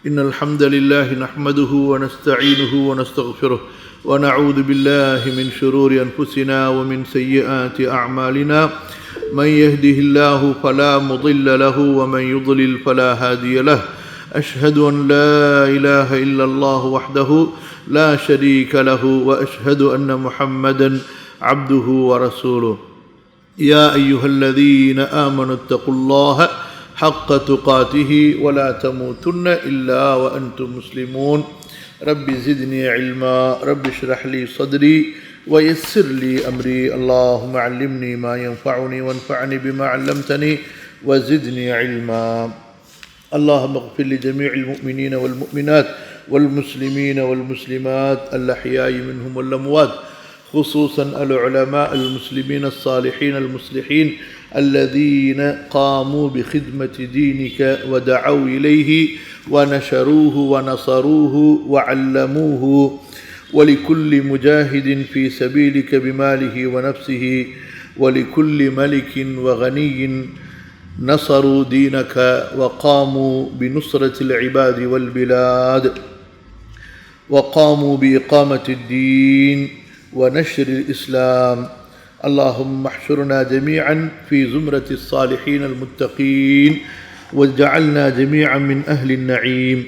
إن الحمد لله نحمده ونستعينه ونستغفره ونعوذ بالله من شرور أنفسنا ومن سيئات أعمالنا من يهده الله فلا مضل له ومن يضلل فلا هادي له أشهد أن لا إله إلا الله وحده لا شريك له وأشهد أن محمدا عبده ورسوله يا أيها الذين آمنوا اتقوا الله حق تقاته ولا تموتن إلا وأنتم مسلمون رب زدني علما رب اشرح لي صدري ويسر لي أمري اللهم علمني ما ينفعني وانفعني بما علمتني وزدني علما اللهم اغفر لجميع المؤمنين والمؤمنات والمسلمين والمسلمات الأحياء منهم والأموات خصوصا العلماء المسلمين الصالحين المصلحين الذين قاموا بخدمة دينك ودعوا إليه ونشروه ونصروه وعلموه ولكل مجاهد في سبيلك بماله ونفسه ولكل ملك وغني نصروا دينك وقاموا بنصرة العباد والبلاد وقاموا بإقامة الدين ونشر الإسلام اللهم احشرنا جميعا في زمرة الصالحين المتقين وجعلنا جميعا من أهل النعيم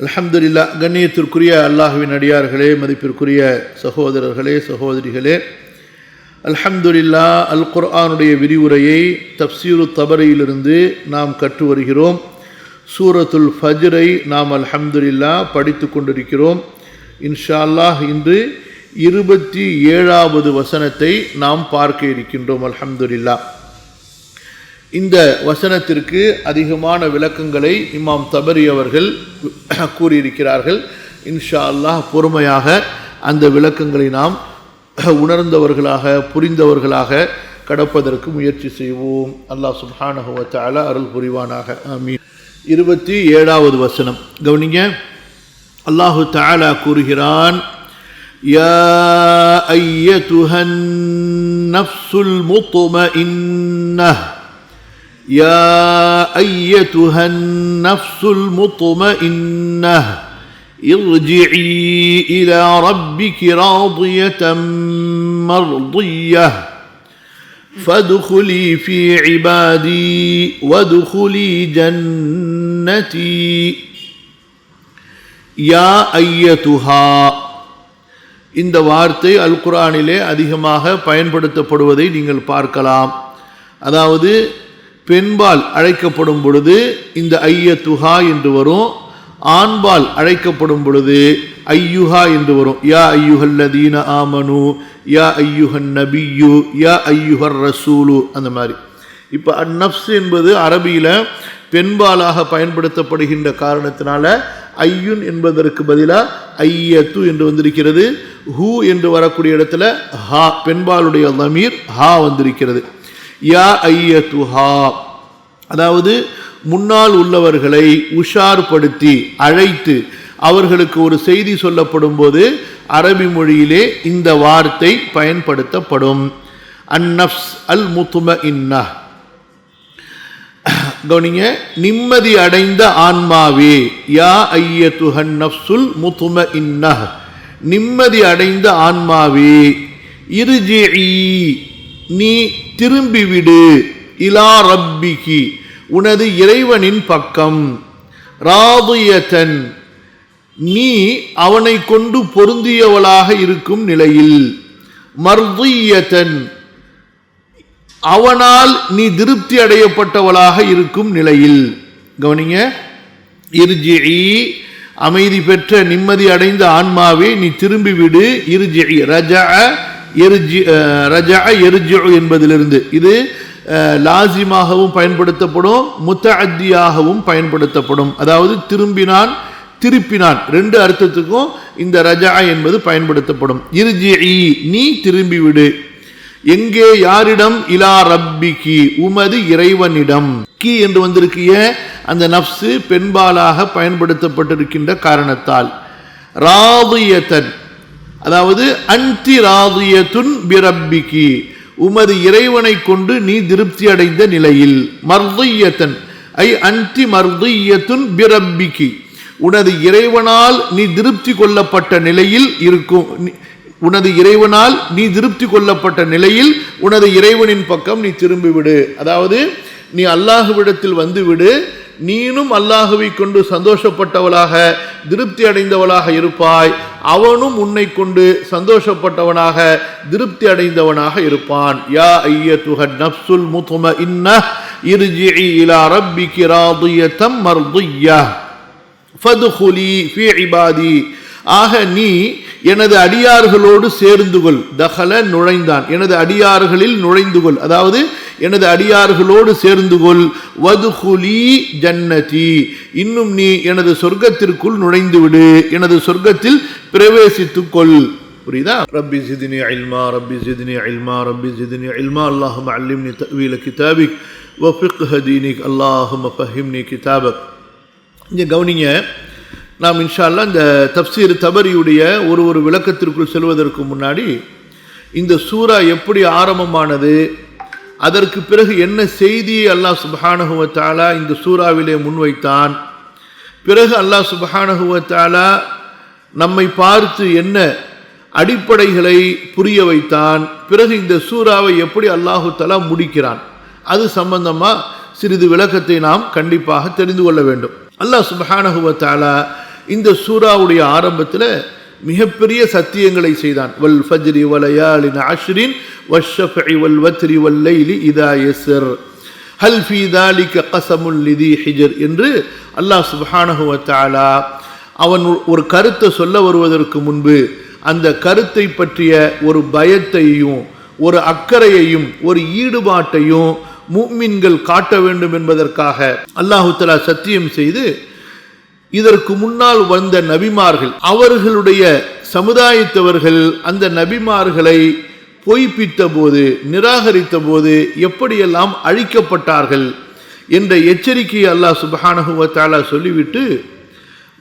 الحمد لله கண்ணியத்திற்குரிய அல்லாஹ்வின் அடியார்களே மதிப்பிற்குரிய சகோதரர்களே சகோதரிகளே அல்ஹம்துலில்லாஹ் அல் குர்ஆனுடைய விரிவுரையை தஃப்சீரு தபரியிலிருந்து நாம் கற்று வருகிறோம். சூரத்துல் ஃபஜ்ரை நாம் அல்ஹம்துலில்லாஹ் படித்து கொண்டிருக்கிறோம். இன்ஷா அல்லாஹ் இன்று 27வது வசனத்தை நாம் பார்க்க இருக்கின்றோம். அல்ஹம்துலில்லாஹ். இந்த வசனத்திற்கு அதிகமான விளக்கங்களை இமாம் தபரி அவர்கள் கூறியிருக்கிறார்கள். இன்ஷா அல்லாஹ் பொறுமையாக அந்த விளக்கங்களை நாம் உணர்ந்தவர்களாக புரிந்தவர்களாக கடப்பதற்கு முயற்சி செய்வோம். அல்லாஹ் சுப்ஹானஹு வ தஆலா அருள் புரிவானாக. ஆமீன். 27வது வசனம் கவனிங்க. அல்லாஹு தஆலா கூறுகிறான், யா அய்யதுஹன் நஃப்ஸுல் முத்மஇன்னஹ் யா அய்யதுஹன் நஃப்ஸுல் முத்மஇன்னஹ் ارجعي إلى ربك راضية مرضية فادخلي في عبادي وادخلي جنتي யா ஐயதுஹா. இந்த வார்த்தை அல் குர்ஆனிலே அதிகமாக பயன்படுத்தப்படுவதை நீங்கள் பார்க்கலாம். அதாவது பெண்பால் அழைக்கப்படும் பொழுது இந்த ஐயதுஹா என்று வரும், ஆண்பால் அழைக்கப்படும் பொழுது ஐயுஹா என்று வரும். யா ஐயுஹல்லதீன ஆமனு, யா ஐயுஹன் நபியு, யா ஐயுஹர் ரசூலு, அந்த மாதிரி. இப்போ அந்நஃப்ஸ் என்பது அரபியில் பெண்பாலாக பயன்படுத்தப்படுகின்ற காரணத்தினால ஐயுன் என்பதற்கு பதிலாக ஐயத்து என்று வந்திருக்கிறது. ஹூ என்று வரக்கூடிய இடத்துல ஹா, பெண்பாலுடைய லமீர் ஹா வந்திருக்கிறது. யா ஐயத்துஹா, அதாவது முன்னால் உள்ளவர்களை உஷார்படுத்தி அழைத்து அவர்களுக்கு ஒரு செய்தி சொல்லப்படும் போது அரபி மொழியிலே இந்த வார்த்தை பயன்படுத்தப்படும். அந்நஃப்ஸ் அல் முத்மஇன்னஹ். கவனிங்க, நிம்மதி அடைந்த ஆன்மாவே, யா ஐயதுஹன் நஃப்ஸுல் முத்மஇன்னஹ், நிம்மதி அடைந்த ஆன்மாவே, இர்ஜிஇ, நீ திரும்பிவிடு, இலா ரப்பிகி, உனது இறைவனின் பக்கம், ராதியத்தன், நீ அவனை கொண்டு பொருந்தியவளாக இருக்கும் நிலையில், மர்தியத்தன், அவனால் நீ திருப்தி அடையப்பட்டவளாக இருக்கும் நிலையில். கவனிங்க, இர்ஜிஇ, அமைதி பெற்ற நிம்மதி அடைந்த ஆன்மாவே நீ திரும்பிவிடு. இர்ஜிஇ, ரஜஅ யர்ஜிஉ என்பதிலிருந்து இது லாசிமாகவும் பயன்படுத்தப்படும், முத்தஅத்தியாகவும் பயன்படுத்தப்படும். அதாவது திரும்பினான் திருப்பினான், ரெண்டு அர்த்தத்துக்கும் இந்த ரஜஅ என்பது பயன்படுத்தப்படும். இர்ஜிஇ, நீ திரும்பிவிடு. எங்கே, யாரிடம்? இலா ரப்பிகி, உமது இறைவனிடம். கி என்று வந்திருக்கிய அந்த நஃப்ஸ் பெண்பாலாக பயன்படுத்தப்பட்டிருக்கின்ற காரணத்தால். ராதியத்தன், அதாவது அன்தி ராதியத்துன் பிரப்பிகி, உமது இறைவனை கொண்டு நீ திருப்தி அடைந்த நிலையில். மர்தியத்தன் ஐ அன்தி மர்தியத்துன் பிரப்பிகி, உனது இறைவனால் நீ திருப்தி கொள்ளப்பட்ட நிலையில் இருக்கும். உனது இறைவனால் நீ திருப்தி கொள்ளப்பட்ட நிலையில் உனது இறைவனின் பக்கம் நீ திரும்பிவிடு. அதாவது நீ அல்லாஹ்விடத்தில் வந்துவிடு, நீனும் அல்லாஹுவை கொண்டு சந்தோஷப்பட்டவளாக திருப்தி அடைந்தவளாக இருப்பாய், அவனும் உன்னை கொண்டு சந்தோஷப்பட்டவனாக திருப்தி அடைந்தவனாக இருப்பான். யா அய்யத்துஹன் நஃப்ஸுல் முத்மஇன்னஹ் இர்ஜிஇ இலா ரப்பிகி ராதியத்தம் மர்திய்யஹ் ஃபத்குலி ஃபீ இபாதி. ஆக நீ எனது அடியார்களோடு சேர்ந்து கொள். தஹல நுழைந்தான், எனது அடியார்களில் நுழைந்து கொள், அதாவது எனது அடியார்களோடு சேர்ந்து கொள். வதுகுலி ஜன்னதி, இன்னும் நீ எனது சொர்க்கத்திற்குள் நுழைந்து விடு, எனது சொர்க்கத்தில் பிரவேசித்துக் கொள். புரியுதா? ரப்பி ஜித்னி இல்மா, ரப்பி ஜித்னி இல்மா, ரப்பி ஜித்னி இல்மா. அல்லாஹும்ம அல்லிம்னி தஅவீல கிதாபிக் வ ஃபிக்ஹ தீனிக், அல்லாஹும்ம ஃபஹிம்னி கிதாபக். இங்கே கவனிங்க, நாம் இன்ஷா அல்லாஹ் இந்த தப்சீர் தபரியுடைய ஒரு விளக்கத்திற்குள் செல்வதற்கு முன்னாடி இந்த சூரா எப்படி ஆரம்பமானது, அதற்கு பிறகு என்ன செய்தியை அல்லாஹ் சுப்ஹானஹு வ தஆலா இந்த சூறாவிலே முன்வைத்தான், பிறகு அல்லாஹ் சுப்ஹானஹு வ தஆலா நம்மை பார்த்து என்ன அடிப்படைகளை புரிய வைத்தான், பிறகு இந்த சூறாவை எப்படி அல்லாஹு தஆலா முடிக்கிறான், அது சம்பந்தமா சிறிது விளக்கத்தை நாம் கண்டிப்பாக தெரிந்து கொள்ள வேண்டும். அல்லாஹ் சுப்ஹானஹு வ தஆலா இந்த சூறாவுடைய ஆரம்பத்தில் மிகப்பெரிய சத்தியங்களை செய்தான். வல் ஃபஜ்ரி வலயாலின் அஷ்ரின் வஷ்ஷஃபஇ வல் வத்ரி வல் லைலி இதா யஸ்ர் ஹல் ஃபீ தாலிக கஸமுல் லிதி ஹிஜர் என்று அல்லாஹ் சுப்ஹானஹு வ தஆலா அவன் ஒரு கருத்தை சொல்ல வருவதற்கு முன்பு அந்த கருத்தை பற்றிய ஒரு பயத்தையும் ஒரு அக்கறையையும் ஒரு ஈடுபாட்டையும் முஃமின்கள் காட்ட வேண்டும் என்பதற்காக அல்லாஹு தஆலா சத்தியம் செய்து இதற்கு முன்னால் வந்த நபிமார்கள், அவர்களுடைய சமுதாயத்தவர்கள் அந்த நபிமார்களை பொய்ப்பித்த போது, நிராகரித்த போது எப்படியெல்லாம் அழிக்கப்பட்டார்கள் என்ற எச்சரிக்கையை அல்லாஹ் சுப்ஹானஹு வ தஆலா சொல்லிவிட்டு,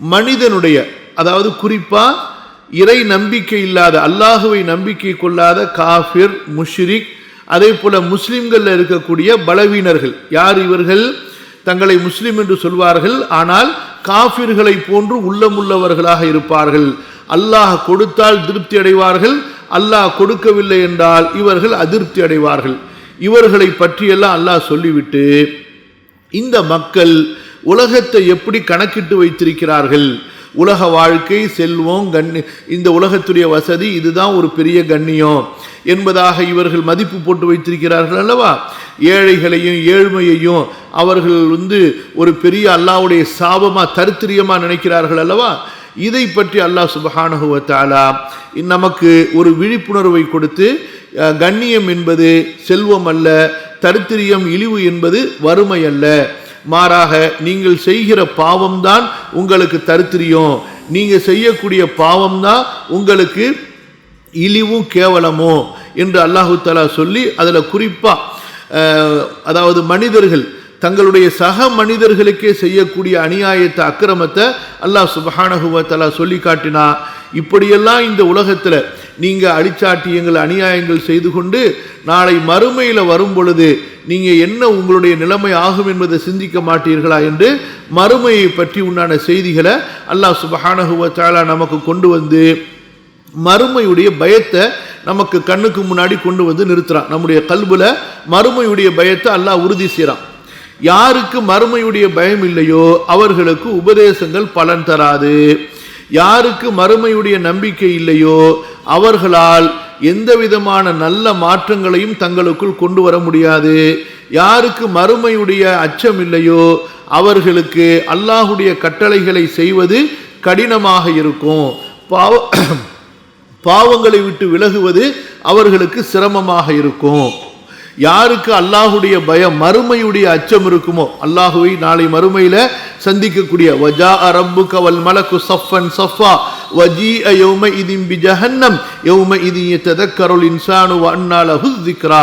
மனிதனுடைய, அதாவது குறிப்பா இறை நம்பிக்கை இல்லாத, அல்லாஹுவை நம்பிக்கை கொள்ளாத காஃபிர், முஷ்ரிக், அதே போல முஸ்லிம்கள் இருக்கக்கூடிய பலவீனர்கள், யார் இவர்கள்? தங்களை முஸ்லிம் என்று சொல்வார்கள், ஆனால் காஃபிர்களை போன்று உள்ளமுள்ளவர்களாக இருப்பார்கள். அல்லாஹ் கொடுத்தால் திருப்தி அடைவார்கள், அல்லாஹ் கொடுக்கவில்லை என்றால் இவர்கள் அதிருப்தி அடைவார்கள். இவர்களை பற்றியெல்லாம் அல்லாஹ் சொல்லிவிட்டு, இந்த மக்கள் உலகத்தை எப்படி கணக்கிட்டு வைத்திருக்கிறார்கள், உலக வாழ்க்கை, செல்வம், இந்த உலகத்துடைய வசதி, இதுதான் ஒரு பெரிய கண்ணியம் என்பதாக இவர்கள் மதிப்பு போட்டு வைத்திருக்கிறார்கள் அல்லவா. ஏழைகளையும் ஏழ்மையையும் அவர்கள் ஒரு பெரிய அல்லாஹ்வுடைய சாபமா, தரித்திரியமா நினைக்கிறார்கள் அல்லவா. இதை பற்றி அல்லாஹ் சுப்ஹானஹு வ தஆலா நமக்கு ஒரு விழிப்புணர்வை கொடுத்து, கண்ணியம் என்பது செல்வம் அல்ல, தரித்திரியம் இழிவு என்பது வறுமை அல்ல, மாறாக நீங்கள் செய்கிற பாவம்தான் உங்களுக்கு தரித்திரியம், நீங்க செய்யக்கூடிய பாவம்தான் உங்களுக்கு இழிவும் கேவலமோ என்று அல்லாஹு தஆலா சொல்லி, அதில் குறிப்பா அதாவது மனிதர்கள் தங்களுடைய சக மனிதர்களுக்கே செய்யக்கூடிய அநியாயத்தை, அக்கிரமத்தை அல்லாஹ் சுப்ஹானஹு வ தஆலா சொல்லி காட்டினா, இப்படியெல்லாம் இந்த உலகத்தில் நீங்க அடிச்சாட்டியங்கள், அநியாயங்கள் செய்து கொண்டு நாளை மறுமையில் வரும் பொழுது நீங்க என்ன உங்களுடைய நிலைமை ஆகும் என்பதை சிந்திக்க மாட்டீர்களா என்று மறுமையை பற்றி உண்டான செய்திகளை அல்லாஹ் சுப்ஹானஹு வ தஆலா நமக்கு கொண்டு வந்து மறுமையுடைய பயத்தை நமக்கு கண்ணுக்கு முன்னாடி கொண்டு வந்து நிறுத்துறான். நம்முடைய கல்புல மறுமையுடைய பயத்தை அல்லாஹ் உறுதி செய்றான். யாருக்கு மறுமையுடைய பயம் இல்லையோ அவர்களுக்கு உபதேசங்கள் பலன் தராது. யாருக்கு மறுமையுடைய நம்பிக்கை இல்லையோ அவர்களால் எந்த விதமான நல்ல மாற்றங்களையும் தங்களுக்குள் கொண்டு வர முடியாது. யாருக்கு மறுமையுடைய அச்சம் இல்லையோ அவர்களுக்கு அல்லாஹுடைய கட்டளைகளை செய்வது கடினமாக இருக்கும். பாவங்களை விட்டு விலகுவது அவர்களுக்கு சிரமமாக இருக்கும். யாருக்கு அல்லாஹுடைய பயம், மறுமையுடைய அச்சம் இருக்குமோ, அல்லாஹுவை நாளை மறுமையில சந்திக்கக்கூடிய வஜாஅ ரப்புக வல் மலக்கு ஸஃபன் ஸஃபா வஜீஅ யௌமஇதின் பிஜஹன்னம் யௌமஇதின் யததக்கருல் இன்சானு வ அன்னா லஹு ذிக்ரா.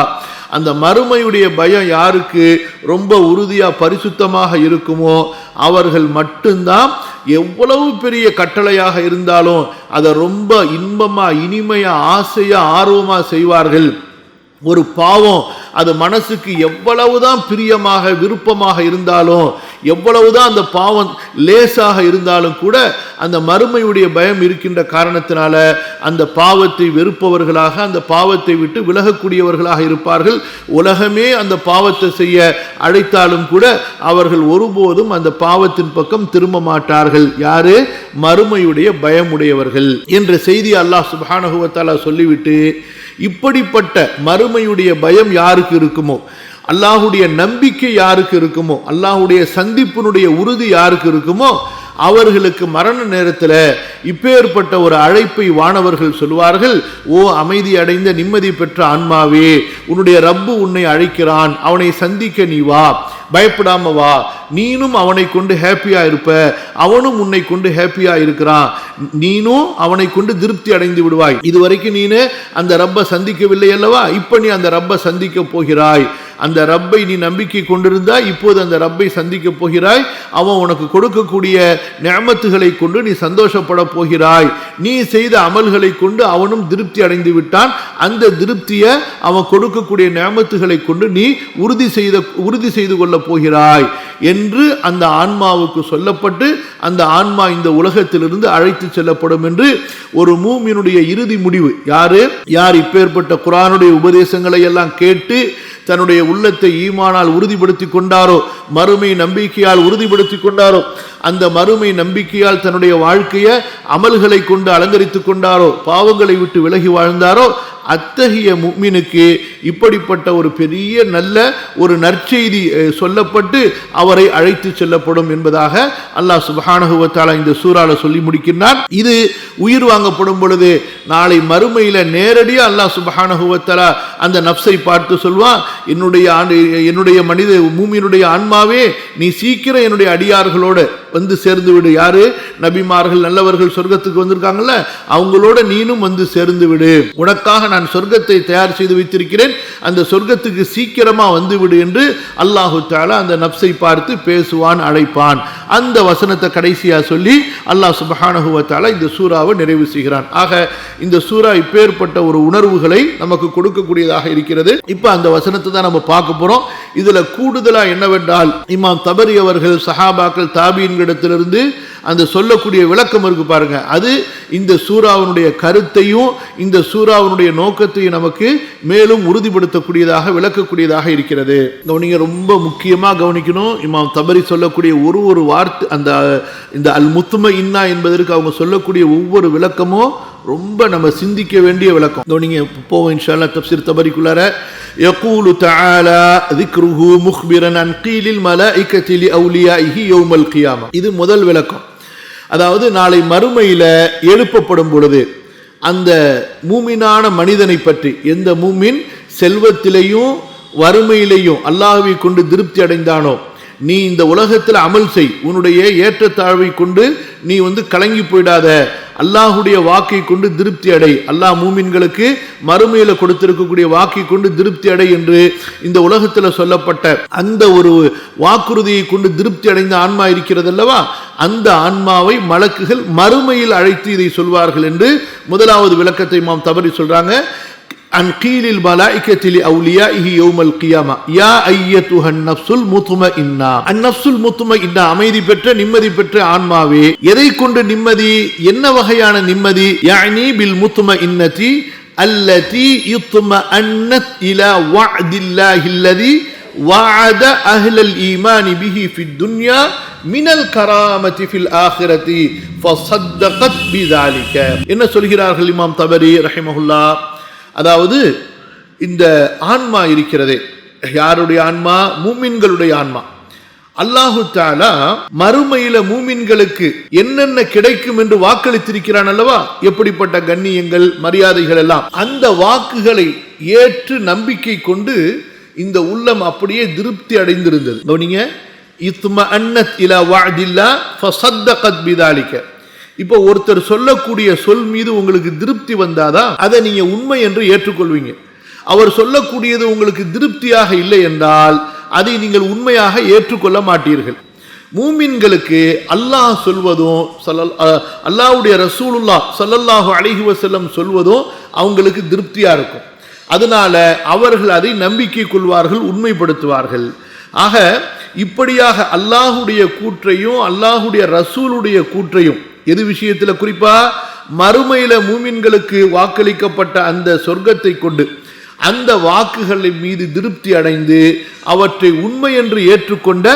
அந்த மறுமையுடைய பயம் யாருக்கு ரொம்ப உறுதியா பரிசுத்தமாக இருக்குமோ அவர்கள் மட்டும்தான் எவ்வளவு பெரிய கட்டளையாக இருந்தாலும் அதை ரொம்ப இன்பமா, இனிமையா, ஆசையா, ஆர்வமா செய்வார்கள். ஒரு பாவம் அது மனசுக்கு எவ்வளவுதான் பிரியமாக விருப்பமாக இருந்தாலும், எவ்வளவுதான் அந்த பாவம் லேசாக இருந்தாலும் கூட அந்த மறுமையுடைய பயம் இருக்கின்ற காரணத்தினால அந்த பாவத்தை வெறுப்பவர்களாக, அந்த பாவத்தை விட்டு விலகக்கூடியவர்களாக இருப்பார்கள். உலகமே அந்த பாவத்தை செய்ய அழைத்தாலும் கூட அவர்கள் ஒருபோதும் அந்த பாவத்தின் பக்கம் திரும்ப மாட்டார்கள். யாரு? மறுமையுடைய பயமுடையவர்கள் என்ற செய்தி அல்லாஹ் சுப்ஹானஹு வ தஆலா சொல்லிவிட்டு, இப்படிப்பட்ட மறுமையுடைய பயம் யாருக்கு இருக்குமோ, அல்லாஹுடைய நம்பிக்கை யாருக்கு இருக்குமோ, அல்லாஹுடைய சந்திப்பினுடைய உறுதி யாருக்கு இருக்குமோ, அவர்களுக்கு மரண நேரத்தில் இப்பேற்பட்ட ஒரு அழைப்பை வானவர்கள் சொல்வார்கள். ஓ அமைதி அடைந்த நிம்மதி பெற்ற ஆன்மாவே, உன்னுடைய ரப்பு உன்னை அழைக்கிறான், அவனை சந்திக்க நீ வா, பயப்படாம வா, நீனும் அவனை கொண்டு ஹாப்பியா இருப்ப, அவனும் உன்னை கொண்டு ஹாப்பியா இருக்கிறான், நீனும் அவனை கொண்டு திருப்தி அடைந்து விடுவாய். இதுவரைக்கும் நீனு அந்த ரப்பை சந்திக்கவில்லை அல்லவா, இப்ப நீ அந்த ரப்பை சந்திக்க போகிறாய், அந்த ரப்பை நீ நம்பிக்கை கொண்டிருந்தாய், இப்போது அந்த ரப்பை சந்திக்க போகிறாய், அவன் உனக்கு கொடுக்கக்கூடிய நிஅமத்துகளை கொண்டு நீ சந்தோஷப்பட போகிறாய், நீ செய்த அமல்களை கொண்டு அவனும் திருப்தி அடைந்து விட்டான், அந்த திருப்தியை அவன் கொடுக்கக்கூடிய நிஅமத்துகளை கொண்டு நீ உறுதி செய்து கொள்ள போகிறாய் என்று அந்த ஆன்மாவுக்கு சொல்லப்பட்டு அந்த ஆன்மா இந்த உலகத்திலிருந்து அழைத்து செல்லப்படும் என்று ஒரு மூமினுடைய இறுதி முடிவு. யார் இப்பேற்பட்ட குர்ஆனுடைய உபதேசங்களை எல்லாம் கேட்டு தன்னுடைய உள்ளத்தை ஈமானால் உறுதிப்படுத்தி கொண்டாரோ, மறுமை நம்பிக்கையால் உறுதிப்படுத்தி கொண்டாரோ, அந்த மறுமை நம்பிக்கையால் தன்னுடைய வாழ்க்கையை அமல்களை கொண்டு அலங்கரித்துக் கொண்டாரோ, பாவங்களை விட்டு விலகி வாழ்ந்தாரோ, அத்தகைய முஃமினுக்கு இப்படிப்பட்ட ஒரு பெரிய நல்ல ஒரு நற்செய்தி சொல்லப்பட்டு அவரை அழைத்து செல்லப்படும் என்பதாக அல்லாஹ் சுப்ஹானஹு வ தஆலா இந்த சூறால சொல்லி முடிக்கின்றான். இது உயிர் வாங்கப்படும் பொழுது நாளை மறுமையில நேரடியாக அல்லாஹ் சுப்ஹானஹு வ தஆலா அந்த நஃப்ஸை பார்த்து சொல்வான், என்னுடைய மனித மூமினுடைய ஆன்மாவே, நீ சீக்கிரம் என்னுடைய அடியார்களோட வந்து சேர்ந்து விடு. யாரு? நபிமார்கள் நல்லவர்கள் சொர்க்கத்துக்கு வந்திருக்காங்கல்ல, அவங்களோட நீனும் வந்து சேர்ந்து விடு, உனக்காக நான் சொர்க்கத்தை தயார் செய்து வைத்திருக்கிறேன், அந்த சொர்க்கத்துக்கு சீக்கிரமா வந்து விடு என்று அல்லாஹு தஆலா அந்த நஃப்ஸை பார்த்து பேசுவான், அழைப்பான். அந்த வசனத்தை கடைசியா சொல்லி அல்லாஹ் சுப்ஹானஹு வ தஆலா இந்த சூறாவை நிறைவு செய்கிறான். ஆக இந்த சூறா இப்பேற்பட்ட ஒரு உணர்வுகளை நமக்கு கொடுக்கக்கூடியதாக இருக்கிறது. இப்ப அந்த வசனத்தை தான் நம்ம பார்க்க போறோம். இதுல கூடுதலா என்னவென்றால், இமாம் தபரி அவர்கள் சஹாபாக்கள் தாபீன்களிடத்திலிருந்து அந்த சொல்லக்கூடிய விளக்கம் இருக்கு பாருங்க, அது இந்த சூறாவினுடைய கருத்தையும் இந்த சூறாவினுடைய நோக்கத்தையும் நமக்கு மேலும் உறுதிப்படுத்தக்கூடியதாக விளக்கக்கூடியதாக இருக்கிறது. கவனிங்க, ரொம்ப முக்கியமா கவனிக்கணும். இமாம் தபரி சொல்லக்கூடிய ஒரு வார்த்தை, அந்த இந்த அல் முத்மஇன்னா என்பதற்கு அவங்க சொல்லக்கூடிய ஒவ்வொரு விளக்கமும் ரொம்ப நம்ம சிந்திக்க வேண்டிய விளக்கம். கவனிங்க, போவோம் இன்ஷா அல்லாஹ் தஃப்சீர் தபரிக்குள்ளார. யகூலு தஆலா ذிக்ருஹு முக்பிரன் அன் கீலில் மலாயிகத்தி லிஅவுலியாஇஹி யௌமல் கியாமா. இது முதல் விளக்கம். அதாவது நாளை மறுமையில எழுப்பப்படும் பொழுது அந்த மூமினான மனிதனை பற்றி, எந்த மூமின் செல்வத்திலேயும் வறுமையிலேயும் அல்லாஹ்வை கொண்டு திருப்தி அடைந்தானோ, நீ இந்த உலகத்தில் அமல் செய், உன்னுடைய ஏற்றத்தாழ்வை கொண்டு நீ கலங்கி போயிடாத, அல்லாஹுடைய வாக்கை கொண்டு திருப்தி அடை, அல்லாஹ் மூமின்களுக்கு மறுமையில கொடுத்திருக்கக்கூடிய வாக்கை கொண்டு திருப்தி அடை என்று இந்த உலகத்தில் சொல்லப்பட்ட அந்த ஒரு வாக்குறுதியை கொண்டு திருப்தி அடைந்த ஆன்மா இருக்கிறது அல்லவா, அந்த ஆன்மாவை மலக்குகள் மறுமையில் அழைத்து இதை சொல்வார்கள் என்று முதலாவது விளக்கத்தை இமாம் தபரி சொல்றாங்க. அன் கீலில் மலாயிகத்தி லிஅவுலியாஇஹி யௌமல் கியாமா யா அய்யத்துஹன் நஃப்ஸுல் முத்மஇன்னா. அன்-நஃப்ஸுல் முத்மஇன்னா, அமைதி பெற்ற நிம்மதி பெற்ற ஆன்மாவே, எதை கொண்டு நிம்மதி, என்ன வகையான நிம்மதி? யானி பில் முத்மஇன்னதி அல்லதி யுத்மஅன்னத் இலா வஅதில்லாஹி அல்லதி வஅத அஹ்லல் ஈமானி பிஹி ஃபித் துன்யா மினல் கராமத்தி ஃபில் ஆখিরাতি ஃபஸத்தகத் பிதாலிக. என்ன சொல்கிறார்கள் இமாம் தபரி ரஹிமஹுல்லாஹ்? அதாவது இந்த ஆன்மா இருக்கிறதே, யாருடைய ஆன்மா? மூமின்களுடைய ஆன்மா. அல்லாஹு தஆலா மறுமையில மூமின்களுக்கு என்னென்ன கிடைக்கும் என்று வாக்களித்திருக்கிறான் அல்லவா, எப்படிப்பட்ட கண்ணியங்கள் மரியாதைகள் எல்லாம், அந்த வாக்குகளை ஏற்று நம்பிக்கை கொண்டு இந்த உள்ளம் அப்படியே திருப்தி அடைந்திருந்தது. கவனிங்க, இத்மஅன்னத் இலா வஅதில்லா ஃபஸத்தகத் பிதாலிக. இப்போ ஒருத்தர் சொல்லக்கூடிய சொல் மீது உங்களுக்கு திருப்தி வந்தாதான் அதை நீங்க உண்மை என்று ஏற்றுக்கொள்வீங்க. அவர் சொல்லக்கூடியது உங்களுக்கு திருப்தியாக இல்லை என்றால் அதை நீங்கள் உண்மையாக ஏற்றுக்கொள்ள மாட்டீர்கள். மூமின்களுக்கு அல்லாஹ் சொல்வதும் அல்லாஹ்வுடைய ரசூலுல்லாஹ் ஸல்லல்லாஹு அலைஹி வஸல்லம் சொல்வதும் அவங்களுக்கு திருப்தியா இருக்கும். அதனால அவர்கள் அதை நம்பிக்கை கொள்வார்கள், உண்மைப்படுத்துவார்கள். ஆக இப்படியாக அல்லாஹுடைய கூற்றையும் அல்லாஹுடைய ரசூலுடைய கூற்றையும் எது விஷயத்தில் குறிப்பா மறுமையில மூமின்களுக்கு வாக்களிக்கப்பட்ட அந்த சொர்க்கத்தை கொண்டு அந்த வாக்குகளின் மீது திருப்தி அடைந்து அவற்றை உண்மை என்று ஏற்றுக்கொண்ட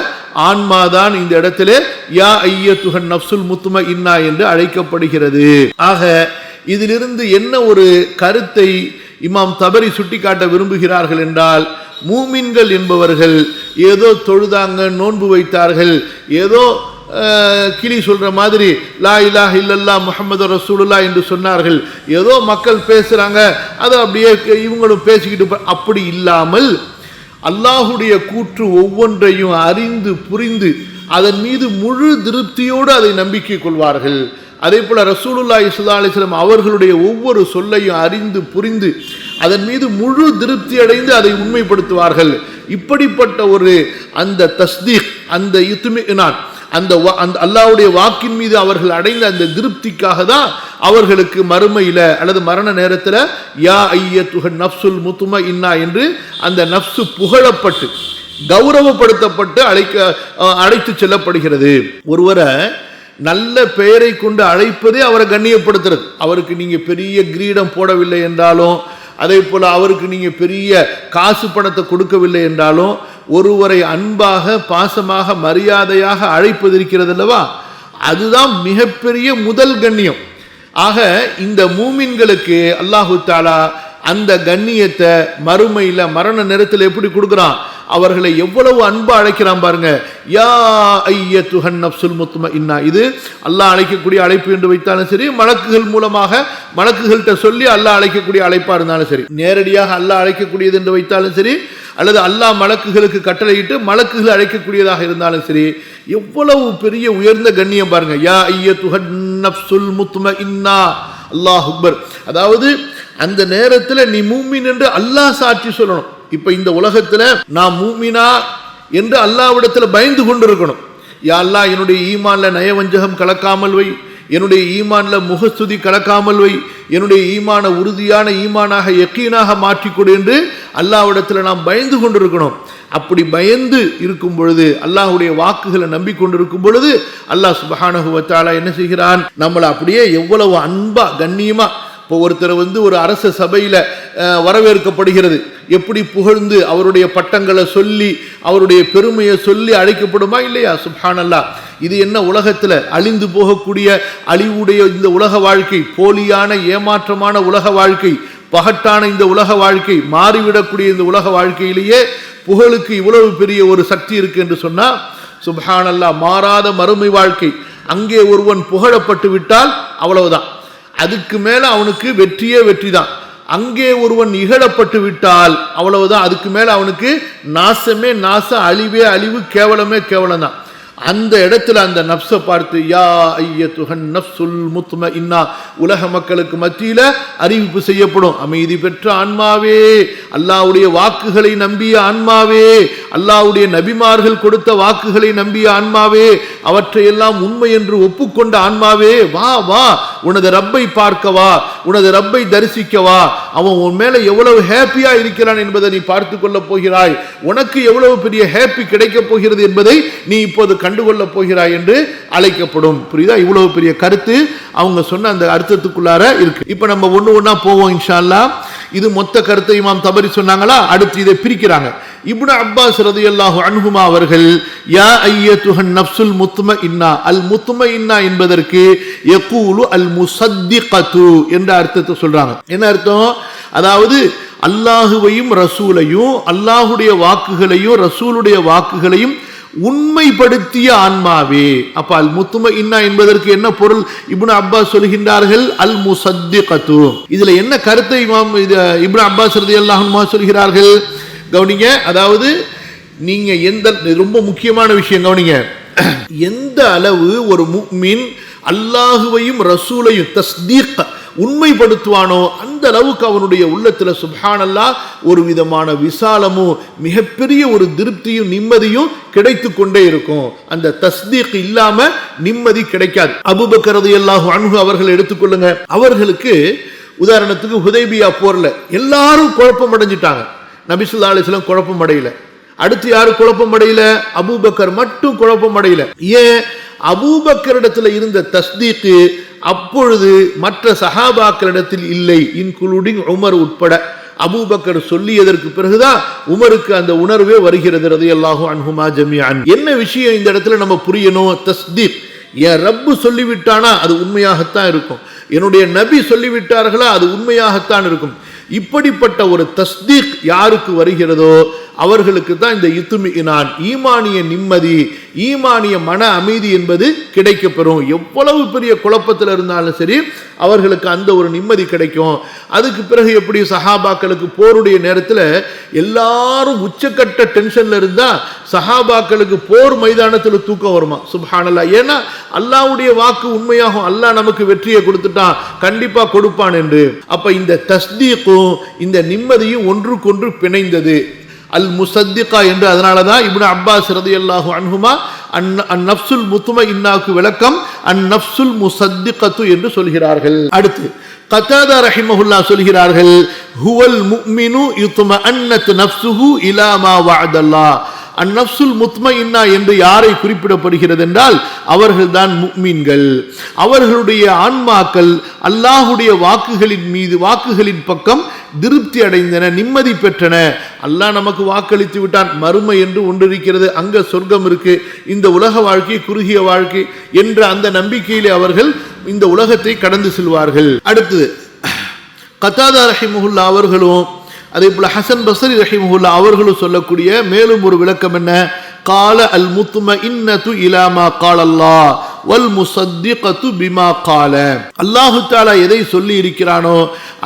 ஆன்மாதான் இந்த இடத்திலே யா ஐயத்துஹன் நஃப்சுல் முத்மஇன்னா என்று அழைக்கப்படுகிறது. ஆக இதிலிருந்து என்ன ஒரு கருத்தை இமாம் தபரி சுட்டிக்காட்ட விரும்புகிறார்கள் என்றால், மூமின்கள் என்பவர்கள் ஏதோ தொழுதாங்க, நோன்பு வைத்தார்கள், ஏதோ கிளி சொல்ற மாதிரி லா இலாஹ இல்லல்லாஹ் முஹம்மது ரசூலுல்லாஹ் என்று சொன்னார்கள், ஏதோ மக்கள் பேசுறாங்க அதை அப்படியே இவங்களும் பேசிக்கிட்டு, அப்படி இல்லாமல் அல்லாஹுடைய கூற்று ஒவ்வொன்றையும் அறிந்து புரிந்து அதன் மீது முழு திருப்தியோடு அதை நம்பிக்கை கொள்வார்கள். அதே போல ரசூலுல்லாஹி ஸல்லல்லாஹு அலைஹி வஸல்லம் அவர்களுடைய ஒவ்வொரு சொல்லையும் அறிந்து புரிந்து அதன் மீது முழு திருப்தி அடைந்து அதை உண்மைப்படுத்துவார்கள். இப்படிப்பட்ட ஒரு அந்த தஸ்தீக், அந்த இத்மினான், அந்த அல்லாஹ்வுடைய வாக்கின் மீது அவர்கள் அடைந்த அந்த திருப்திக்காக தான் அவர்களுக்கு மறுமையில அல்லது மரண நேரத்தில் யா ஐயத்துஹன் நஃப்சுல் முத்மஇன்னா என்று அந்த நஃப்சு புகழப்பட்டு கௌரவப்படுத்தப்பட்டு அழைத்து செல்லப்படுகிறது. ஒருவரை நல்ல பெயரை கொண்டு அழைப்பதே அவரை கண்ணியப்படுத்துறது. அவருக்கு நீங்க பெரிய கிரீடம் போடவில்லை என்றாலும், அதே போல அவருக்கு நீங்க பெரிய காசு பணத்தை கொடுக்கவில்லை என்றாலும், ஒருவரை அன்பாக பாசமாக மரியாதையாக அழைப்பது இருக்கிறது அல்லவா, அதுதான் மிகப்பெரிய முதல் கண்ணியம். ஆக இந்த மூமின்களுக்கு அல்லாஹு தாலா அந்த கண்ணியத்தை மறுமையில மரண நேரத்தில் எப்படி கொடுக்குறான், அவர்களை எவ்வளவு அன்பா அழைக்கிறான் பாருங்க. யா ஐயத்துஹன் நஃப்சுல் முத்மஇன்னா, இது அல்லாஹ் அழைக்கக்கூடிய அழைப்பு என்று வைத்தாலும் சரி, மலக்குகள் மூலமாக மலக்குகள்கிட்ட சொல்லி அல்லாஹ் அழைக்கக்கூடிய அழைப்பா இருந்தாலும் சரி, நேரடியாக அல்லாஹ் அழைக்கக்கூடியது என்று வைத்தாலும் சரி, அல்லது அல்லாஹ் மலக்குகளுக்கு கட்டளையிட்டு மலக்குகள் அழைக்கக்கூடியதாக இருந்தாலும் சரி, எவ்வளவு பெரிய உயர்ந்த கண்ணியம் பாருங்க. யா ஐயத்துஹன் நஃப்சுல் முத்மஇன்னா, அல்லாஹ் அக்பர். அதாவது அந்த நேரத்தில் நீ மூமின் என்று அல்லாஹ் சாட்சி சொல்லணும். இப்ப இந்த உலகத்துல நான் மூமினா என்று அல்லாஹ்விடத்துல பயந்து கொண்டிருக்கணும். யா அல்லாஹ், என்னுடைய ஈமான்ல நயவஞ்சகம் கலக்காமல் வை, என்னுடைய ஈமான்ல முகஸ்துதி கலக்காமல் வை, என்னுடைய ஈமான உறுதியான ஈமானாக யக்கீனாக மாற்றிக்கொடு என்று அல்லாஹ்விடத்துல நாம் பயந்து கொண்டிருக்கணும். அப்படி பயந்து இருக்கும் பொழுது, அல்லாஹ்வுடைய வாக்குகளை நம்பிக்கொண்டிருக்கும் பொழுது, அல்லாஹ் சுப்ஹானஹு வ தஆலா என்ன செய்கிறான், நம்மளை அப்படியே எவ்வளவு அன்பா கண்ணியமா. இப்போ ஒருத்தர் ஒரு அரச சபையில வரவேற்கப்படுகிறது, எப்படி புகழ்ந்து அவருடைய பட்டங்களை சொல்லி அவருடைய பெருமையை சொல்லி அழைக்கப்படுமா இல்லையா? சுப்ஹானல்லாஹ். இது என்ன உலகத்துல அழிந்து போகக்கூடிய அழிவுடைய இந்த உலக வாழ்க்கை, போலியான ஏமாற்றமான உலக வாழ்க்கை, பகட்டான இந்த உலக வாழ்க்கை, மாறிவிடக்கூடிய இந்த உலக வாழ்க்கையிலேயே புகழுக்கு இவ்வளவு பெரிய ஒரு சக்தி இருக்கு என்று சொன்னா, சுப்ஹானல்லாஹ், மாறாத மறுமை வாழ்க்கை. அங்கே ஒருவன் புகழப்பட்டு விட்டால் அவ்வளவுதான், அதுக்கு மேல அவனுக்கு வெற்றியே வெற்றி தான். அங்கே ஒருவன் இகழப்பட்டு விட்டால் அவ்வளவுதான், அதுக்கு மேல அவனுக்கு நாசமே நாசம், அழிவே அழிவு, கேவலமே கேவலம் தான். அந்த இடத்துல அந்த நப்சை பார்த்து யா ஐயத்துஹன் நஃப்சுல் முத்மஇன்னா, உலக மக்களுக்கு மத்தியில அறிவிப்பு செய்யப்படும். அமைதி பெற்ற ஆன்மாவே, அல்லாஹ்வுடைய வாக்குகளை நம்பிய ஆன்மாவே, அல்லாஹ்வுடைய நபிமார்கள் கொடுத்த வாக்குகளை நம்பிய ஆன்மாவே, அவற்றையெல்லாம் உண்மை என்று ஒப்புக்கொண்ட ஆன்மாவே, வா வா, உனது ரப்பை பார்க்கவா, உனது ரப்பை தரிசிக்கவா, அவன் உன் மேல எவ்வளவு ஹேப்பியா இருக்கிறான் என்பதை நீ பார்த்து கொள்ள போகிறாய், உனக்கு எவ்வளவு பெரிய ஹேப்பி கிடைக்க போகிறது என்பதை நீ இப்போது கண்டுகொள்ள போகிறாய் என்று அழைக்கப்படும். புரியுதா? இவ்வளவு பெரிய கருத்து அவங்க சொன்ன அந்த அர்த்தத்துக்குள்ளார இருக்கு. இப்ப நம்ம ஒண்ணு ஒண்ணா போவோம் இன்ஷா அல்லாஹ். இது மொத்த கருத்தை இமாம் தபரி சொன்னாங்களா, அடுத்து இதை பிரிக்கிறாங்க. இப்னு அப்பாஸ் ரலியல்லாஹு அன்ஹுமா அவர்கள் யா ஐயத்துஹன் நஃப்சுல் முத்மஇன்னா, அல் முத்மஇன்னா என்பதற்கு யகூலு அல் முஸத்திகத்து என்ற அர்த்தத்தை சொல்றாங்க. என்ன அர்த்தம்? அதாவது அல்லாஹுவையும் ரசூலையும், அல்லாஹுடைய வாக்குகளையும் ரசூலுடைய வாக்குகளையும் உண்மைப்படுத்திய ஆன்மாவே. அப்ப அல் முத்மஇன்னா என்பதற்கு என்ன பொருள்? இப்னு அப்பாஸ் சொல்கின்றார்கள் அல் முஸத்திகத்து. இதுல என்ன கருத்தை இமாம் இப்னு அப்பாஸ் ரலியல்லாஹு அன்ஹு சொல்கிறார்கள்? கவனிங்க. அதாவது நீங்க எந்த, ரொம்ப முக்கியமான விஷயம் கவனிங்க, எந்த அளவு ஒரு முஃமின் அல்லாஹுவையும் ரசூலையும் தஸ்தீக் உண்மைப்படுத்துவானோ அந்த அளவுக்கு அவனுடைய உள்ளத்துல சுப்ஹானல்லாஹ் ஒரு விதமான விசாலமும் மிகப்பெரிய ஒரு திருப்தியும் நிம்மதியும் கிடைத்து கொண்டே இருக்கும். அந்த தஸ்தீக் இல்லாம நிம்மதி கிடைக்காது. அபூபக்கர் ரலியல்லாஹு அன்ஹு அவர்கள் எடுத்துக்கொள்ளுங்க, அவர்களுக்கு உதாரணத்துக்கு ஹுதைபியா போர்ல எல்லாரும் குழப்பம் அடைஞ்சிட்டாங்க, நபி ஸல்லல்லாஹு அலைஹி வஸல்லம் குழப்பம் அடையல. அடுத்து யாரு குழப்பம் அடையல? அபூபக்கர் மட்டும் குழப்பம் அடையல. ஏன்? அபூபக்கரிடத்துல இருந்த தஸ்தீக்கு அப்பொழுது மற்ற சஹாபாக்களிடத்தில் இல்லை, இன்க்ளூடிங் உமர் உட்பட. அபூபக்கர் சொல்லியதற்கு பிறகுதான் உமருக்கு அந்த உணர்வே வருகிறது ரலியல்லாஹு அன்ஹுமா ஜமீஅன். என்ன விஷயம் இந்த இடத்துல நம்ம புரியணும்? தஸ்தீக். என் ரப்பு சொல்லிவிட்டானா அது உண்மையாகத்தான் இருக்கும், என்னுடைய நபி சொல்லிவிட்டார்களா அது உண்மையாகத்தான் இருக்கும். இப்படிப்பட்ட ஒரு தஸ்தீக் யாருக்கு வருகிறதோ அவர்களுக்கு தான் இந்த இத்துமினான், ஈமானிய நிம்மதி, ஈமானிய மன அமைதி என்பது கிடைக்கப்பெறும். எவ்வளவு பெரிய குழப்பத்தில் இருந்தாலும் சரி அவர்களுக்கு அந்த ஒரு நிம்மதி கிடைக்கும். அதுக்கு பிறகு எப்படி சஹாபாக்களுக்கு போருடைய நேரத்தில் எல்லாரும் உச்சக்கட்ட டென்ஷன்ல இருந்தா சஹாபாக்களுக்கு போர் மைதானத்தில் தூக்கம் வருமா? சுப்ஹானல்லாஹ். ஏன்னா அல்லாஹ்வுடைய வாக்கு உண்மையாகும், அல்லாஹ் நமக்கு வெற்றியை கொடுத்துட்டான், கண்டிப்பா கொடுப்பான் என்று. அப்ப இந்த தஸ்தீக்கும் இந்த நிம்மதியும் ஒன்றுக்கொன்று பிணைந்தது. அல் முசத்திகா என்று அதனாலதான் இப்னு அப்பாஸ் ரலியல்லாஹு அன்ஹுமா அந்நஃப்சுல் முத்மஇன்னாக்கு விளக்கம் அந்நஃப்சுல் முசத்திகத்து என்று சொல்கிறார்கள். அடுத்து கதாதா ரஹிமஹுல்லாஹ் சொல்கிறார்கள், ஹுவல் முஃமினு யுத்மஅன்னத் நஃப்சுஹு இலா மா வஅதல்லாஹ். அந்நஃப்சுல் முத்மஇன்னா என்று யாரை குறிப்பிடப்படுகிறது என்றால் அவர்கள்தான் முஃமின்கள். அவர்களுடைய ஆன்மாக்கள் அல்லாஹ்வுடைய வாக்குகளின் மீது, வாக்குகளின் பக்கம் திருப்தி அடைந்தன, நிம்மதி பெற்றன. அல்லாஹ் நமக்கு வாக்களித்து விட்டான், மறுமை என்று ஒன்று இருக்கிறது, அங்க சொர்க்கம் இருக்கு, இந்த உலக வாழ்க்கை குறுகிய வாழ்க்கை என்ற அந்த நம்பிக்கையிலே அவர்கள் இந்த உலகத்தை கடந்து செல்வார்கள். அடுத்து கதாதா ரஹிமஹுல்லா அவர்களும் அதே போல ஹசன் பஸ்ரி ரஹிமஹுல்லா அவர்களும் சொல்லக்கூடிய மேலும் ஒரு விளக்கம் என்ன? கால அல் முத்மஇன்னது இலா மா கால அல்லாஹ் வல் முஸத்திகது பிமா கால. அல்லாஹ் தஆலா எதை சொல்லி இருக்கிறானோ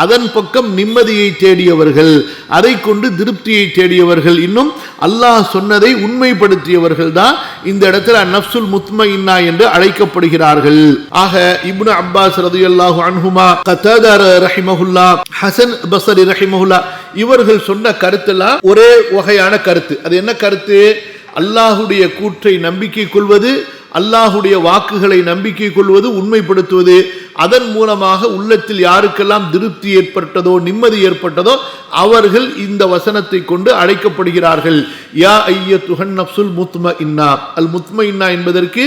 அதன் பக்கம் நிம்மதியை தேடியவர்கள், அதை கொண்டு திருப்தியை தேடியவர்கள், இன்னும் அல்லாஹ் சொன்னதை உண்மைப்படுத்தியவர்கள் தான் இந்த இடத்துல நஃப்சுல் முத்மஇன்னா என்று அழைக்கப்படுகிறார்கள். ஆக இப்னு அப்பாஸ் ரலியல்லாஹு அன்ஹுமா, கதாதா ரஹிமஹுல்லா, ஹசன் பஸ்ரி ரஹிமஹுல்லா இவர்கள் சொன்ன கருத்தெல்லாம் ஒரே வகையான கருத்து. அது என்ன கருத்து? அல்லாஹுடைய கூற்றை நம்பிக்கை கொள்வது, அல்லாஹுடைய வாக்குகளை நம்பிக்கை கொள்வது, உண்மைப்படுத்துவது. அதன் மூலமாக உள்ளத்தில் யாருக்கெல்லாம் திருப்தி ஏற்பட்டதோ, நிம்மதி ஏற்பட்டதோ அவர்கள் இந்த வசனத்தை கொண்டு அழைக்கப்படுகிறார்கள். யா அய்யத்துஹன் நஃப்சுல் முத்மஇன்னா. அல் முத்மஇன்னா என்பதற்கு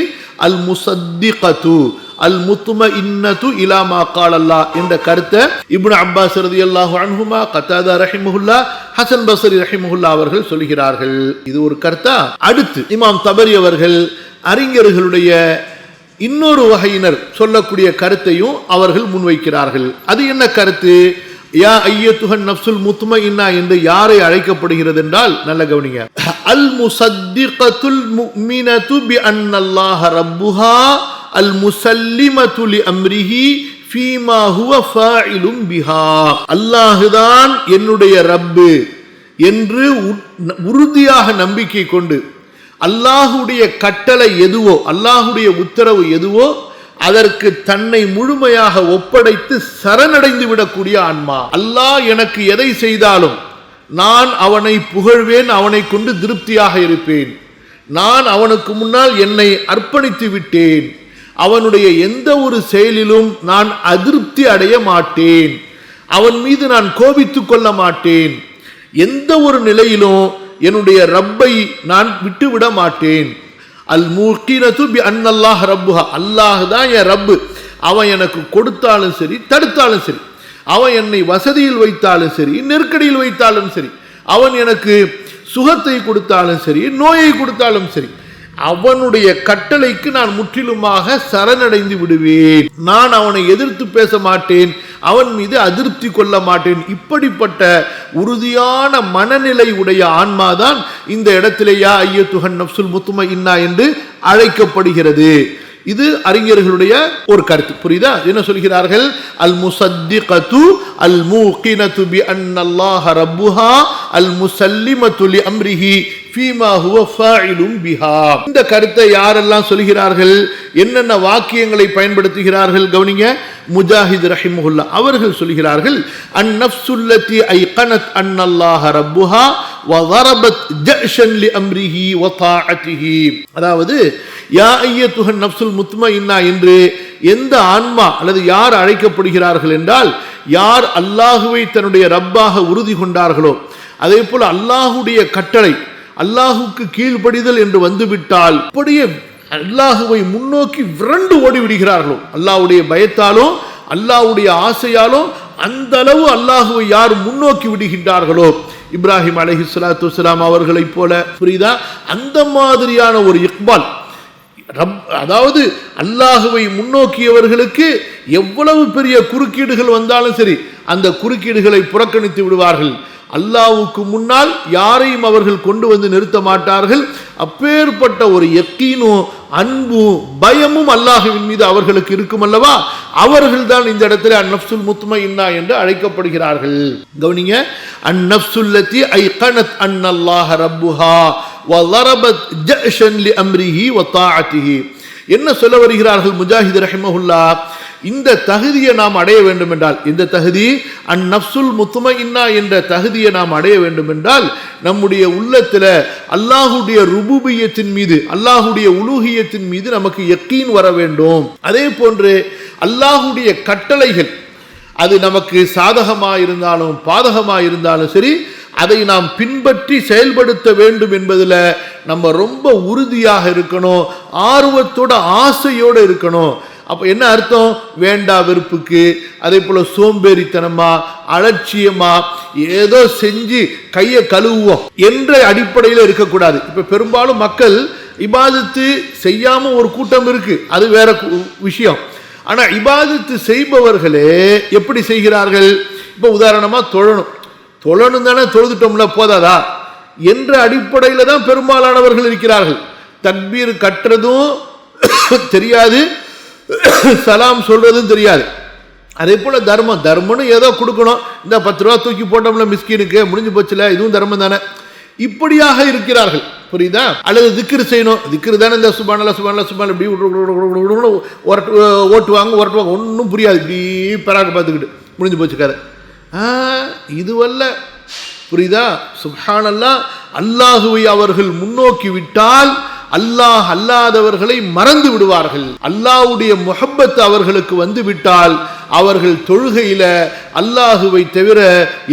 அல் முஸத்திகது, அல் முத்மஇன்னது இலா மா கால அல்லாஹ் என்ற கருத்தை இப்னு அப்பாஸ் ரலியல்லாஹு அன்ஹுமா, கதாதா ரஹிமஹுல்லா, ஹசன் பஸ்ரி ரஹிமஹுல்லா அவர்கள் சொல்கிறார்கள். இது ஒரு கருத்தா. அடுத்து இமாம் தபரி அவர்கள் அறிஞர்களுடைய இன்னொரு வகையினர் சொல்லக்கூடிய கருத்தையும் அவர்கள் முன்வைக்கிறார்கள். அது என்ன கருத்து? யா அய்யத்துஹன் நஃப்சுல் முத்மஇன்னா என்று யாரை அழைக்கப்படுகிறது என்றால், நல்ல கவனிங்க, அல் முஸத்திகத்துல் முஃமினது பி அன்னல்லாஹ ரப்புஹா அல் முஸல்லிமது லி அம்ரிஹி ஃபீமா ஹுவ ஃபாயிலும் பிஹா. அல்லாஹ்தான் என்னுடைய ரப்பு என்று உறுதியாக நம்பிக்கை கொண்டு அல்லாஹுடைய கட்டளை எதுவோ, அல்லாஹுடைய உத்தரவு எதுவோ அதற்கு தன்னை முழுமையாக ஒப்படைத்து சரணடைந்து விடக்கூடிய ஆன்மா. அல்லாஹ் எனக்கு எதை செய்தாலும் நான் அவனை புகழ்வேன், அவனை கொண்டு திருப்தியாக இருப்பேன். நான் அவனுக்கு முன்னால் என்னை அர்ப்பணித்து விட்டேன். அவனுடைய எந்த ஒரு செயலிலும் நான் அதிருப்தி அடைய மாட்டேன். அவன் மீது நான் கோபித்துக் கொள்ள மாட்டேன். எந்த ஒரு நிலையிலும் என்னுடைய ரப்பை நான் விட்டுவிட மாட்டேன். அல் முகீனது பி அன்னல்லாஹ் ரப்புஹா. அல்லாஹ் தான் என் ரப்பு. அவன் எனக்கு கொடுத்தாலும் சரி, தடுத்தாலும் சரி, அவன் என்னை வசதியில் வைத்தாலும் சரி, நெருக்கடியில் வைத்தாலும் சரி, அவன் எனக்கு சுகத்தை கொடுத்தாலும் சரி, நோயை கொடுத்தாலும் சரி, அவனுடைய கட்டளைக்கு நான் முற்றிலுமாக சரணடைந்து விடுவேன். நான் அவனை எதிர்த்து பேச மாட்டேன், அவன் மீது அதிருப்தி கொள்ள மாட்டேன். இப்படிப்பட்ட உறுதியான மனநிலை உடைய ஆன்மாதான் இந்த இடத்திலே யா அய்யத்துஹன் நஃப்சுல் முத்மஇன்னா என்று அழைக்கப்படுகிறது. இது அறிஞர்களுடைய ஒரு கருத்து. புரியுதா? என்ன சொல்கிறார்கள்? அல் முஸத்திகது அல் மூகினது பி அன்னல்லாஹ ரப்புஹா அல் முஸல்லிமது லி அம்ரிஹி ஃபீமா ஹுவ ஃபாயிலும் பிஹா. இந்த கருத்தை யாரெல்லாம் சொல்கிறார்கள், என்னென்ன வாக்கியங்களை பயன்படுத்துகிறார்கள் கவனிங்க. முஜாஹித் ரஹிமஹுல்லா அவர்கள் சொல்கிறார்கள், அந்நஃப்சுல்லதி ஐகனத் அன்னல்லாஹ ரப்புஹா வ ضربت جأشا لأمره وطاعته. அதாவது யா அய்யத்துஹன் நஃப்சுல் முத்மஇன்னா என்று எந்த ஆன்மா அல்லது யார் அழைக்கப்படுகிறார்கள் என்றால், யார் அல்லாஹுவை தன்னுடைய ரப்பாக உறுதி கொண்டார்களோ, அதே போல அல்லாஹுடைய கட்டளை அல்லாஹுக்கு கீழ்ப்படிதல் என்று வந்துவிட்டால் அப்படியே அல்லாஹுவை முன்னோக்கி விரண்டு ஓடி விடுகிறார்களோ, அல்லாஹ்வுடைய பயத்தாலும் அல்லாஹ்வுடைய ஆசையாலும் அந்த அளவு அல்லாஹுவை யார் முன்னோக்கி விடுகின்றார்களோ, இப்ராஹிம் அலைஹிஸ்ஸலாத்து வஸ்ஸலாம் அவர்களை போல, புரியுதா, அந்த மாதிரியான ஒரு இக்பால். அதாவது அல்லாஹுவை முன்னோக்கியவர்களுக்கு எவ்வளவு பெரிய குறுக்கீடுகள் வந்தாலும் சரி அந்த குறுக்கீடுகளை புறக்கணித்து விடுவார்கள். அல்லாஹ்வுக்கு முன்னால் யாரையும் அவர்கள் கொண்டு வந்து நிறுத்த மாட்டார்கள். அப்பேற்பட்ட ஒரு யக்கீனும் அன்பும் பயமும் அல்லாஹ்வின் மீது அவர்களுக்கு இருக்கும் அல்லவா, அவர்கள் தான் இந்த இடத்துல அந்நஃப்சுல் முத்மஇன்னா என்று அழைக்கப்படுகிறார்கள். கவனிங்க, அந்நஃப்சுல்லதி ஐகனத் அன்னல்லாஹ ரப்புஹா வ ضربت جأشا لأمره وطاعته. என்ன சொல்ல வருகிறார்கள் முஜாஹித் ரஹிமஹுல்லாஹ்? இந்த தகுதியை நாம் அடைய வேண்டும் என்றால், இந்த தகுதி அந்நஃப்சுல் முத்மஇன்னா என்ற தகுதியை நாம் அடைய வேண்டும் என்றால் நம்முடைய உள்ளத்தில் அல்லாஹுடைய ருபூபியத்தின் மீது அல்லாஹுடைய உலூஹியத்தின் மீது நமக்கு யக்கீன் வர வேண்டும். அதே போன்று அல்லாஹுடைய கட்டளைகள் அது நமக்கு சாதகமாக இருந்தாலும் பாதகமாக இருந்தாலும் சரி அதை நாம் பின்பற்றி செயல்படுத்த வேண்டும் என்பதில் நம்ம ரொம்ப உறுதியாக இருக்கணும், ஆர்வத்தோட ஆசையோடு இருக்கணும். அப்போ என்ன அர்த்தம்? வேண்டா வெறுப்புக்கு, அதே போல் சோம்பேறித்தனமா அலட்சியமா ஏதோ செஞ்சு கையை கழுவுவோம் என்ற அடிப்படையில் இருக்கக்கூடாது. இப்போ பெரும்பாலும் மக்கள் இபாதத்து செய்யாமல் ஒரு கூட்டம் இருக்கு, அது வேற விஷயம். ஆனால் இபாதத்து செய்பவர்களே எப்படி செய்கிறார்கள்? இப்போ உதாரணமாக தொழணும் தானே, தொழுதுட்டோம்ல போதாதா என்ற அடிப்படையில் தான் பெரும்பாலானவர்கள் இருக்கிறார்கள். தக்பீர் கட்டுறதும் தெரியாது, சலாம் சொல்றதும் தெரியாது. அதே போல தர்மம்னு ஏதோ கொடுக்கணும், இந்த 10 ரூபா தூக்கி போட்டோம்ல மிஸ்கீனுக்கு, முடிஞ்சு போச்சுல, இதுவும் தர்மம் தானே, இப்படியாக இருக்கிறார்கள். புரியுதா? அல்லது திக்ரு செய்யணும், திக்ரு தானே, இந்த சுப்ஹானல்லாஹ் சுப்ஹானல்லாஹ் சுப்ஹானல்லாஹ் இப்படி ஓட்டுவாங்க, ஒன்றும் புரியாது, இப்படி பராக்க பார்த்துக்கிட்டு முடிஞ்சு போச்சு கதை. இதுவல்ல, புரியுதா? சுப்ஹானல்லாஹ், அல்லாஹுவை அவர்கள் முன்னோக்கி விட்டால் அல்லாஹ் அல்லாதவர்களை மறந்து விடுவார்கள். அல்லாஹ்வுடைய முஹப்பத் அவர்களுக்கு வந்து விட்டால் அவர்கள் தொழுகையில அல்லாஹுவை தவிர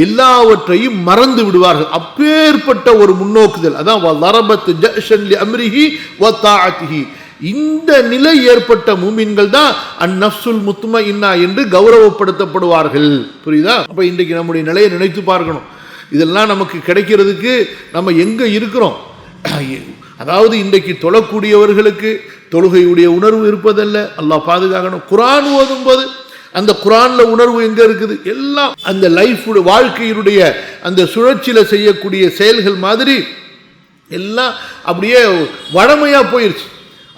எல்லாவற்றையும் மறந்து விடுவார்கள். அப்பேற்பட்ட ஒரு முன்னோக்குதல், அதான் ضربت جأشا لأمره وطاعته. இந்த நிலை ஏற்பட்ட மூமின்கள் தான் அந்நஃப்சுல் முத்மஇன்னா என்று கௌரவப்படுத்தப்படுவார்கள். புரியுதா? அப்ப இன்றைக்கு நம்முடைய நிலையை நினைத்து பார்க்கணும். இதெல்லாம் நமக்கு கிடைக்கிறதுக்கு நம்ம எங்க இருக்கிறோம்? அதாவது இன்றைக்கு தொழக்கூடியவர்களுக்கு தொழுகையுடைய உணர்வு இருப்பதல்ல, அல்லாஹ் பாதுகாக்கணும். குர்ஆன் ஓதும்போது அந்த குர்ஆன்ல உணர்வு எங்க இருக்குது? எல்லாம் அந்த லைஃப் வாழ்க்கையினுடைய அந்த சுழற்சியில செய்யக்கூடிய செயல்கள் மாதிரி எல்லாம் அப்படியே வழமையா போயிருச்சு.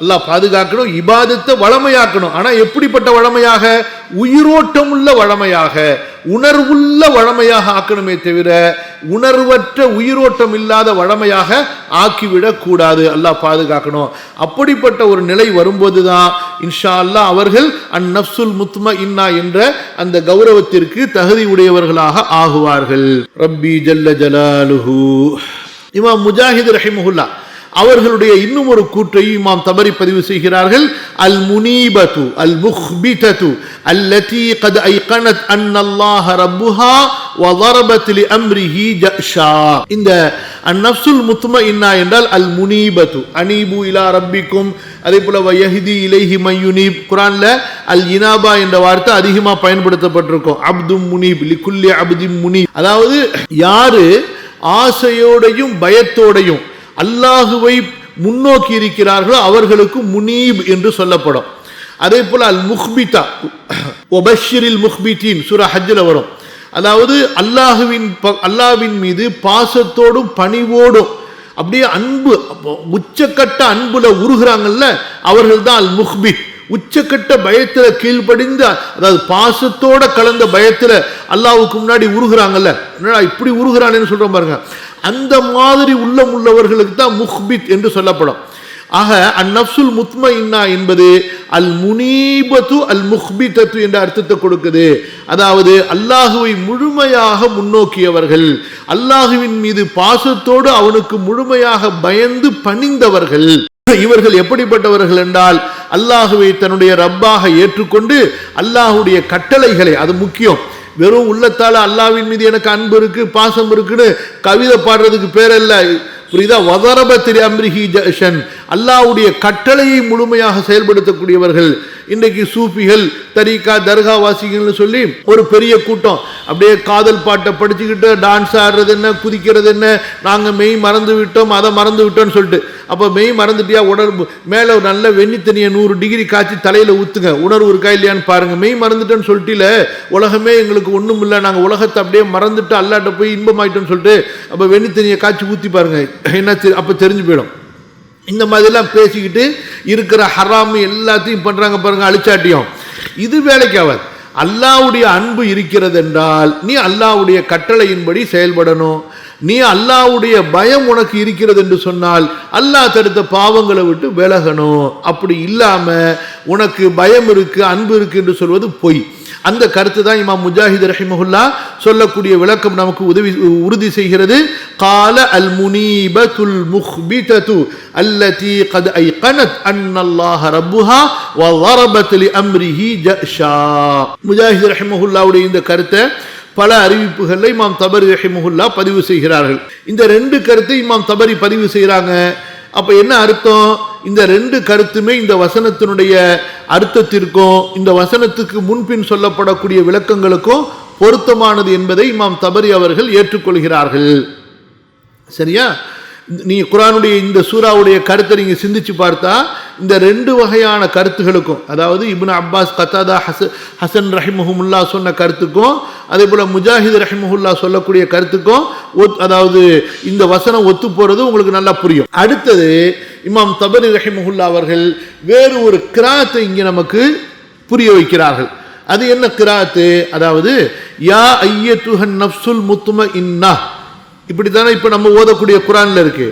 அல்லாஹ் பாதுகாக்கணும், இபாதத்தை வளமையாக்கணும். ஆனா எப்படிப்பட்ட வளமையாக? உயிரோட்டம் உள்ள வளமையாக, உணர்வுள்ள வளமையாக ஆக்கணுமே தவிர உணர்வற்ற உயிரோட்டம் இல்லாத வளமையாக ஆக்கிவிடக் கூடாது. அல்லாஹ் பாதுகாக்கணும். அப்படிப்பட்ட ஒரு நிலை வரும்போதுதான் இன்ஷா அல்லாஹ் அவர்கள் அந்நஃப்சுல் முத்மஇன்னா என்ற அந்த கௌரவத்திற்கு தகுதி உடையவர்களாக ஆகுவார்கள். ரப்பி ஜல்ல ஜலாலுஹு. இமாம் முஜாஹித் ரஹிமஹுல்லாஹ் அவர்களுடைய இன்னும் ஒரு கூற்றை இமாம் தபரி பதிவு செய்கிறார்கள். அல் முனீபத்து அல் முஹ்பிதத்து அல்லதி கத் ஐகனத் அன்னல்லாஹ ரப்புஹா வ ضربت لأمره ஜஅஷா. இந்த அந்நஃப்சுல் முத்மஇன்னா என்றால் அல் முனீபத்து, அனீபு இலா ரப்பிக்கும், அதே போல வயஹ்தி இலைஹி மய்யுனீப். குர்ஆன்ல அல் இனாபா என்ற வார்த்தை அதிகமாக பயன்படுத்தப்பட்டிருக்கும். அப்தும் முனீப் லிகுல்லி அப்தின் முனீப், அதாவது யாரு ஆசையோடையும் பயத்தோடையும் அல்லாஹுவை முன்னோக்கி இருக்கிறார்களோ அவர்களுக்கு முனீப் என்று சொல்லப்படும். அதே போல அல் முஹ்பிதா வபஷ்ஷிரில் முஹ்பிதீன் சூரா ஹஜ்ல வரும். அதாவது அல்லாஹ்வின் மீது பாசத்தோடும் பணிவோடும் அப்படியே அன்பு, உச்சக்கட்ட அன்புல உருகிறாங்கல்ல, அவர்கள் தான் அல் முஹ்பித். உச்சக்கட்ட பயத்துல கீழ்ப்படிந்து, அதாவது பாசத்தோட கலந்த பயத்துல அல்லாஹ்வுக்கு முன்னாடி உருகிறாங்கல்ல, என்னடா இப்படி உருகிறான்னு சொல்றோம் பாருங்க, அந்த மாதிரி உள்ளம் உள்ளவர்களுக்கு தான் முஹ்பித் என்று சொல்லப்படும். ஆக அந்நஃப்சுல் முத்மஇன்னா என்பது அல் முனீபத்து அல் முஹ்பிதத்து என்ற அர்த்தத்தை கொடுக்குது. அதாவது அல்லாஹுவை முழுமையாக முன்னோக்கியவர்கள், அல்லாஹுவின் மீது பாசத்தோடு அவனுக்கு முழுமையாக பயந்து பணிந்தவர்கள். இவர்கள் எப்படிப்பட்டவர்கள் என்றால் அல்லாஹுவை தன்னுடைய ரப்பாக ஏற்றுக்கொண்டு அல்லாஹுடைய கட்டளைகளை, அது முக்கியம், வெறும் உள்ளத்தால் அல்லாஹ்வின் மீது எனக்கு அன்பு இருக்கு பாசம் இருக்குன்னு கவிதை பாடுறதுக்கு பேர் அல்ல, புரியுதா? வதரபத்திரி அம்ரிஹி ஜஷன், அல்லாஹ்வுடைய கட்டளையை முழுமையாக செயல்படுத்தக்கூடியவர்கள். இன்றைக்கு சூஃபிகள் தரீகா தர்கா வாசிகள்னு சொல்லி ஒரு பெரிய கூட்டம் அப்படியே காதல் பாட்டை படிச்சுக்கிட்டு டான்ஸ் ஆடுறது என்ன, குதிக்கிறது என்ன, நாங்கள் மெய் மறந்து விட்டோம் அதை மறந்து விட்டோம்னு சொல்லிட்டு. அப்போ மெய் மறந்துட்டியா உணர்வு மேலே ஒரு நல்ல வெண்ணி தண்ணியை 100 டிகிரி காய்ச்சி தலையில் ஊற்றுங்க, உணர்வு இருக்கா இல்லையான்னு பாருங்கள். மெய் மறந்துட்டேன்னு சொல்லிட்டுல உலகமே எங்களுக்கு ஒன்றும் இல்லை, நாங்கள் உலகத்தை அப்படியே மறந்துட்டு அல்லாட்ட போய் இன்பமாயிட்டோன்னு சொல்லிட்டு அப்போ வெண்ணி தண்ணியை காய்ச்சி ஊற்றி பாருங்க, என்ன அப்போ தெரிஞ்சு போயிடும். இந்த மாதிரிலாம் பேசிக்கிட்டு இருக்கிற ஹராமு எல்லாத்தையும் பண்ணுறாங்க பாருங்க, அழிச்சாட்டியும். இது வேலைக்காவது. அல்லாஹ்வுடைய அன்பு இருக்கிறது என்றால் நீ அல்லாஹ்வுடைய கட்டளையின்படி செயல்படணும். நீ அல்லாஹ்வுடைய பயம் உனக்கு இருக்கிறது என்று சொன்னால் அல்லாஹ் தடுத்த பாவங்களை விட்டு விலகணும். அப்படி இல்லாம உனக்கு பயம் இருக்கு அன்பு இருக்கு என்று சொல்வது பொய். அந்த கருத்து தான் இமாம் முஜாஹித் ரஹிமஹுல்லா சொல்லக்கூடிய விளக்கம் நமக்கு உறுதி செய்கிறது. கால அல் முனீபத்துல் முஹ்பிதத்து அல்லதி கத் ஐகனத் அன்னல்லாஹ ரப்புஹா வ ضربت لامره ஜஷா. முஜாஹித் ரஹிமஹுல்லாவுடைய இந்த கருத்தை பல அறிவிப்புகளில் இமாம் தபரி ரஹிமஹுல்லா பதிவு செய்கிறார்கள். இந்த 2 கருத்தை இமாம் தபரி பதிவு செய்கிறாங்க. அப்ப என்ன அர்த்தம்? இந்த 2 கருத்துமே இந்த வசனத்தினுடைய அர்த்தத்திற்கும் இந்த வசனத்துக்கு முன்பின் சொல்லப்படக்கூடிய விளக்கங்களுக்கும் பொருத்தமானது என்பதை இமாம் தபரி அவர்கள் ஏற்றுக்கொள்கிறார்கள். சரியா? நீங்க குர்ஆனுடைய இந்த சூராவுடைய கருத்தை நீங்க சிந்திச்சு பார்த்தா இந்த 2 வகையான கருத்துகளுக்கும், அதாவது இப்னு அப்பாஸ் கத்தாதா ஹசன் ரஹிமஹுல்லா சொன்ன கருத்துக்கும் அதே போல முஜாஹித் ரஹிமஹுல்லா சொல்லக்கூடிய கருத்துக்கும் அதாவது இந்த வசனம் ஒத்து போறது உங்களுக்கு நல்லா புரியும். அடுத்தது இமாம் தபரி ரஹிமஹுல்லா அவர்கள் வேறு ஒரு கிராத்தை இங்கே நமக்கு புரிய வைக்கிறார்கள். அது என்ன கிராத்து? அதாவது யா ஐயத்துஹன் நஃப்சுல் முத்மஇன்னா, இப்படித்தானே இப்ப நம்ம ஓதக்கூடிய குர்ஆன்ல இருக்கு.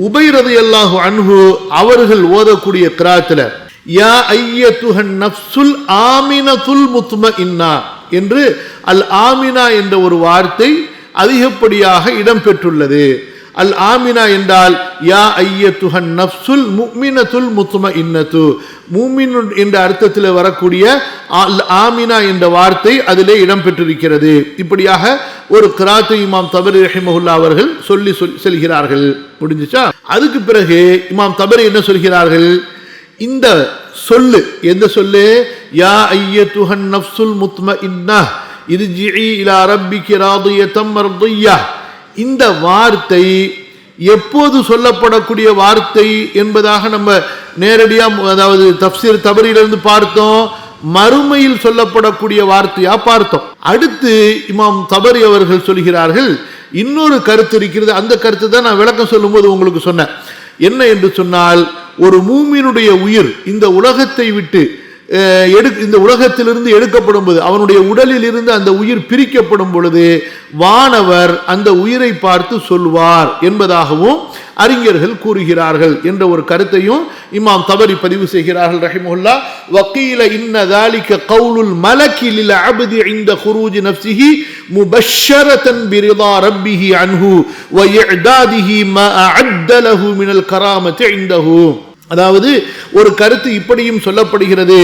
உபை ரலியல்லாஹு அன்ஹு அவர்கள் ஓதக்கூடிய கிராத்துல யா ஐயத்துஹன் நஃப்சுல் ஆமினத்துல் முத்மஇன்னா என்று அல் ஆமினா என்ற ஒரு வார்த்தை அதிகப்படியாக இடம்பெற்றுள்ளது. அல் ஆமினா என்றால் யா ஐயத்துஹன் நஃப்சுல் முஃமினத்துல் முத்மஇன்னத்து, மூமின் என்ற அர்த்தத்தில் வரக்கூடிய அல் ஆமினா என்ற வார்த்தை அதிலே இடம்பெற்றிருக்கிறது. இப்படியாக ஒரு கிராத்தை இமாம் தபரி ரஹிமஹுல்லா அவர்கள் சொல்லி செல்கிறார்கள். முடிஞ்சுச்சா? அதுக்கு பிறகு இமாம் தபரி என்ன சொல்கிறார்கள்? இந்த சொல்லு எந்த சொல்லு? யா ஐயத்துஹன் நஃப்சுல் முத்மஇன்னா இர்ஜிஇ இலா ரப்பிகி ராதியத்தம் மர்திய்யா, இந்த வார்த்தை எப்போது சொல்லப்படக்கூடிய வார்த்தை என்பதாக நம்ம நேரடியாக அதாவது தஃப்சீர் தபரியிலிருந்து பார்த்தோம். மறுமையில் சொல்லப்படக்கூடிய வார்த்தையா பார்த்தோம். அடுத்து இமாம் தபரி அவர்கள் சொல்கிறார்கள் இன்னொரு கருத்து இருக்கிறது. அந்த கருத்து தான் நான் விளக்கம் சொல்லும் போது உங்களுக்கு சொன்னேன். என்ன என்று சொன்னால், ஒரு மூமினுடைய உயிர் இந்த உலகத்தை விட்டு இந்த உலகத்திலிருந்து எடுக்கப்படும் போது, அவனுடைய உடலில் இருந்து அந்த உயிர் பிரிக்கப்படும் பொழுது வானவர் அந்த உயிரை பார்த்து சொல்வார் என்பதாகவும் அறிஞர்கள் கூறுகிறார்கள் என்ற ஒரு கருத்தையும் இமாம் தபரி பதிவு செய்கிறார்கள் ரஹிமஹுல்லா. வகீல இன்ன ذلك قول الملك للعبد عند خروج نفسه مبشرة برضا ربه عنه وإعداده ما أعد له من الكرامة عنده. அதாவது ஒரு கருத்து இப்படியும் சொல்லப்படுகிறது.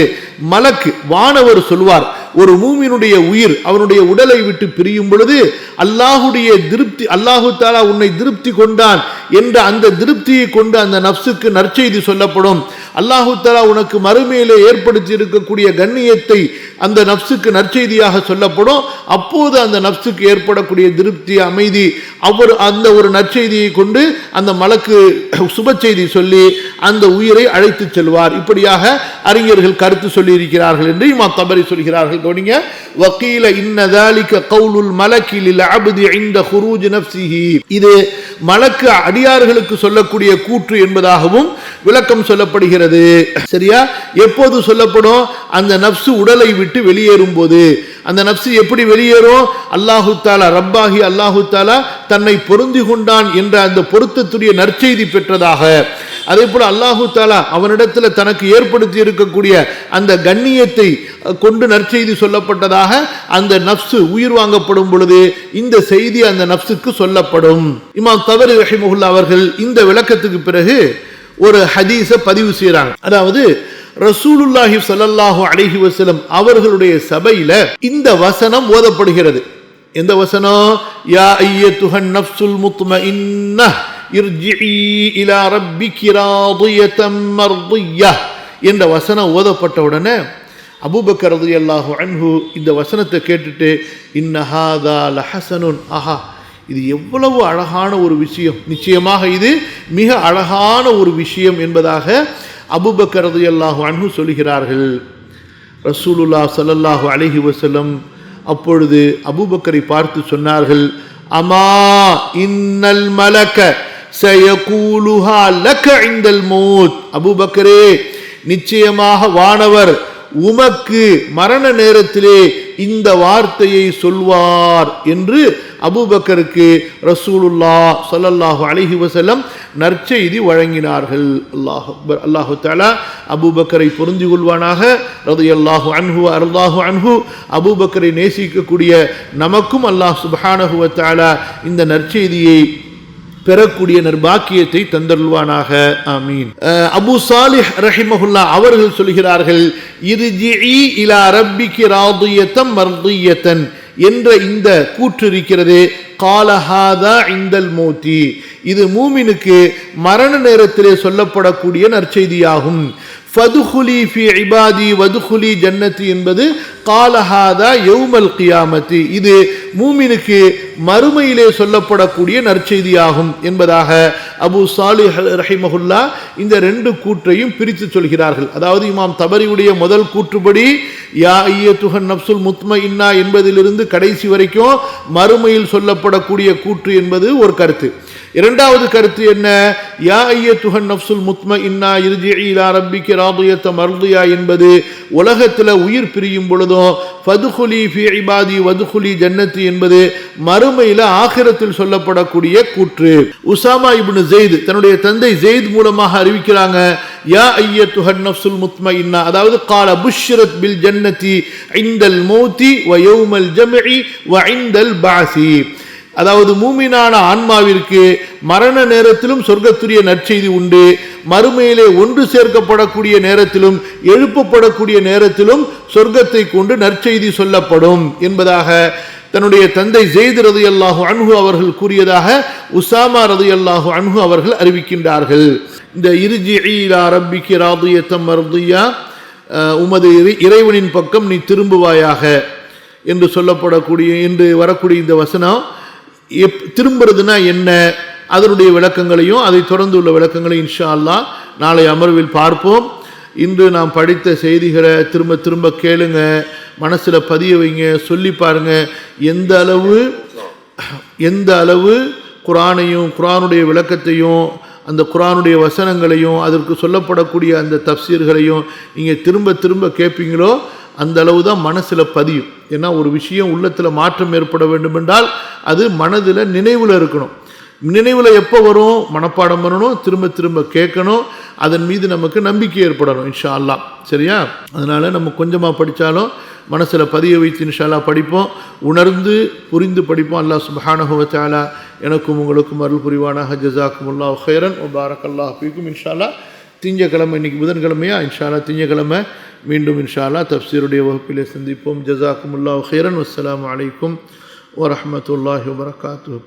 மலக்கு வானவர் சொல்வார், ஒரு மூமினுடைய உயிர் அவனுடைய உடலை விட்டு பிரியும் பொழுது அல்லாஹுடைய திருப்தி, அல்லாஹு தாலா உன்னை திருப்தி கொண்டான் என்ற அந்த திருப்தியை கொண்டு அந்த நஃப்ஸுக்கு நற்செய்தி சொல்லப்படும். அல்லாஹு தாலா உனக்கு மறுமையிலே ஏற்படுத்தி இருக்கக்கூடிய கண்ணியத்தை அந்த நஃப்ஸுக்கு நற்செய்தியாக சொல்லப்படும். அப்போது அந்த நஃப்ஸுக்கு ஏற்படக்கூடிய திருப்தி, அமைதி, அவர் அந்த ஒரு நற்செய்தியை கொண்டு அந்த மலக்கு சுப செய்தி சொல்லி அந்த உயிரை அழைத்து செல்வார். இப்படியாக அறிஞர்கள் கருத்து சொல்லி இருக்கிறார்கள் என்று இமாம் தபரி சொல்கிறார்கள். கவனிங்க, வகீல இன்ன ذلك قول الملك للعبد عند خروج نفسه, இது மலக்கு அடியார்களுக்கு சொல்லக்கூடிய கூற்று என்பதாகவும் விளக்கம் சொல்லப்படுகிறது. சரியா? எப்போது சொல்லப்படும்? அந்த நஃப்ஸ் உடலை விட்டு வெளியேறும் போது. அந்த நஃப்ஸ் எப்படி வெளியேறும்? அல்லாஹு தாலா ரப்பாகி அல்லாஹு தாலா தன்னை பொருந்தி கொண்டான் என்ற அந்த பொருத்தத்துடைய நற்செய்தி பெற்றதாக, அதே போல அல்லாஹு தாலா அவனிடத்தில் தனக்கு ஏற்படுத்தி இருக்கக்கூடிய அந்த கண்ணியத்தை கொண்டு நற்செய்தி சொல்லப்பட்டதாக அந்த நஃப்ஸ் உயிர் வாங்கப்படும் பொழுது இந்த செய்தி அந்த நஃப்ஸுக்கு சொல்லப்படும். இமாம் தபரி ரஹிமஹுல்லா அவர்கள் இந்த விளக்கத்துக்கு பிறகு ஒரு ஹதீஸை பதிவு செய்கிறாங்க. அதாவது ரசூலுல்லாஹி ஸல்லல்லாஹு அலைஹி வஸல்லம் அவர்களுடைய சபையில இந்த வசனம் ஓதப்படுகிறது. எந்த வசனம்? யா அய்யத்துஹன் நஃப்ஸுல் முத்மஇன்னஹ் இர்ஜிஇ இலா ரப்பிகி ராதியதம் மர்திய்யஹ் என்ற வசனம் ஓதப்பட்ட உடனே அபூபக்கர் ரலியல்லாஹு அன்ஹு இந்த வசனத்தை கேட்டுட்டு இன்ன ஹாதா லஹஸனுன், ஆஹா இது எவ்வளவு அழகான ஒரு விஷயம், நிச்சயமாக இது மிக அழகான ஒரு விஷயம் என்பதாக அபூபக்கர் ரலியல்லாஹு அன்ஹு சொல்கிறார்கள். ரசூலுல்லாஹ் ஸல்லல்லாஹு அலைஹி வஸல்லம் அப்பொழுது அபூபக்கரை பார்த்து சொன்னார்கள், அமா இன்னல் மலக சயகூலுஹா லக இன்தல் மௌத். அபூபக்கரே, நிச்சயமாக வானவர் உமக்கு மரண நேரத்திலே இந்த வார்த்தையை சொல்வார் என்று அபூபக்கருக்கு ரசூலுல்லாஹ் ஸல்லல்லாஹு அலைஹி வஸல்லம் நற்செய்தி வழங்கினார்கள். அல்லாஹ் அக்பர். அல்லாஹு தஆலா அபூபக்கரை பொருந்தி கொள்வானாக. ரலியல்லாஹு அன்ஹு அர்லாஹு அன்ஹு. அபூபக்கரை நேசிக்கக்கூடிய நமக்கும் அல்லாஹ் சுப்ஹானஹு வ தஆலா இந்த நற்செய்தியை பெறக்கூடிய நற்பாக்கியத்தை தந்தருள்வானாக. ஆமீன். அபூ சாலிஹ் ரஹிமஹுல்லா அவர்கள் சொல்கிறார்கள், இர்ஜிஇ இலா ரப்பிகி ராதியதம் மர்தியதன் என்ற இந்த கூற்று இருக்கிறது, கால ஹாதா இந்தல் மௌத்தி, இது மூமினுக்கு மரண நேரத்திலே சொல்லப்படக்கூடிய நற்செய்தியாகும். ஃபதுகுலி ஃபி இபாதி வதுகுலி ஜன்னதி என்பது கால ஹாதா யௌமல் கியாமத்தி, இது மூமினுக்கு மறுமையிலே சொல்லப்படக்கூடிய நற்செய்தியாகும் என்பதாக அபூ சாலிஹ் ரஹிமஹுல்லா இந்த ரெண்டு கூற்றையும் பிரித்து சொல்கிறார்கள். அதாவது இமாம் தபரியுடைய முதல் கூற்றுப்படி யா அய்யத்துஹன் நஃப்ஸுல் முத்மஇன்னா என்பதிலிருந்து கடைசி வரைக்கும் மறுமையில் சொல்லப்படக்கூடிய கூற்று என்பது ஒரு கருத்து. இரண்டாவது கருத்து என்ன? யா அய்யத்துஹன் நஃப்ஸுல் முத்மஇன்னா இர்ஜிஇ இலா ரப்பிகி ராதியதம் மர்தியா என்பது உலகத்தில் உயிர் பிரியும் பொழுதும் ஃபதுகுலி ஃபி இபாதி வதுகுலி ஜன்னதி என்பது மறுமையில் ஆகிரத்தில் சொல்லப்படக்கூடிய கூற்று. உசாமா இப்னு ஸெய்த் தன்னுடைய தந்தை ஸெய்த் மூலமாக அறிவிக்கிறாங்க, யா அய்யத்துஹன் நஃப்ஸுல் முத்மஇன்னா, அதாவது கால புஷ்ரத் பில் ஜன்னதி இன்தல் மௌத்தி வ யௌமல் ஜம்இ வ இன்தல் பஅஸி, அதாவது மூமினான ஆன்மாவிற்கு மரண நேரத்திலும் சொர்க்கத்துரிய நற்செய்தி உண்டு, மறுமையிலே ஒன்று சேர்க்கப்படக்கூடிய நேரத்திலும் எழுப்பப்படக்கூடிய நேரத்திலும் சொர்க்கத்தை கொண்டு நற்செய்தி சொல்லப்படும் என்பதாக தன்னுடைய தந்தை ஸெய்த் ரலியல்லாஹு அன்ஹு அவர்கள் கூறியதாக உசாமா ரலியல்லாஹு அன்ஹு அவர்கள் அறிவிக்கின்றார்கள். இந்த இர்ஜிஇ இலா ரப்பிகி ராதியதம் மர்தியா, உமது இறைவனின் பக்கம் நீ திரும்புவாயாக என்று சொல்லப்படக்கூடிய என்று வரக்கூடிய இந்த வசனம் திரும்புறதுனா என்ன, அதனுடைய விளக்கங்களையும் அதை தொடர்ந்து உள்ள விளக்கங்களையும் இன்ஷா அல்லாஹ் நாளை அமர்வில் பார்ப்போம். இன்று நாம் படித்த செய்திகளை திரும்ப திரும்ப கேளுங்க, மனசில் பதிய வைங்க, சொல்லி பாருங்க. எந்த அளவு குரானையும் குரானுடைய விளக்கத்தையும் அந்த குரானுடைய வசனங்களையும் அதற்கு சொல்லப்படக்கூடிய அந்த தஃப்சீர்களையும் நீங்கள் திரும்ப திரும்ப கேட்பீங்களோ அந்த அளவு தான் மனசில் பதியும். ஏன்னா ஒரு விஷயம் உள்ளத்தில் மாற்றம் ஏற்பட வேண்டும் என்றால் அது மனதில் நினைவில் இருக்கணும். நினைவில் எப்போ வரும்? மனப்பாடம் பண்ணணும், திரும்ப திரும்ப கேட்கணும், அதன் மீது நமக்கு நம்பிக்கை ஏற்படணும் இன்ஷா அல்லாஹ். சரியா? அதனால் நம்ம கொஞ்சமாக படித்தாலும் மனசில் பதிய வைத்து இன்ஷா அல்லாஹ் படிப்போம், உணர்ந்து புரிந்து படிப்போம். அல்லாஹ் சுப்ஹானஹு வ தஆலா எனக்கும் உங்களுக்கும் அருள் புரிவானாக. ஜஸாக்குமுல்லாஹு கைரன் வ பாரக்கல்லாஹு ஃபீக்கும். இன்ஷா அல்லாஹ் திங்கக்கிழமை, இன்னைக்கு புதன்கிழமையா, இன்ஷா அல்லாஹ் திங்கக்கிழமை மீண்டும் இன்ஷா அல்லாஹ் தஃப்சீருடைய வகுப்பிலே சந்திப்போம். ஜஸாக்குமுல்லாஹு கைரன். வஸ்ஸலாமு அலைக்கும் வரஹ்மத்துல்லாஹி வபரகாத்துஹு.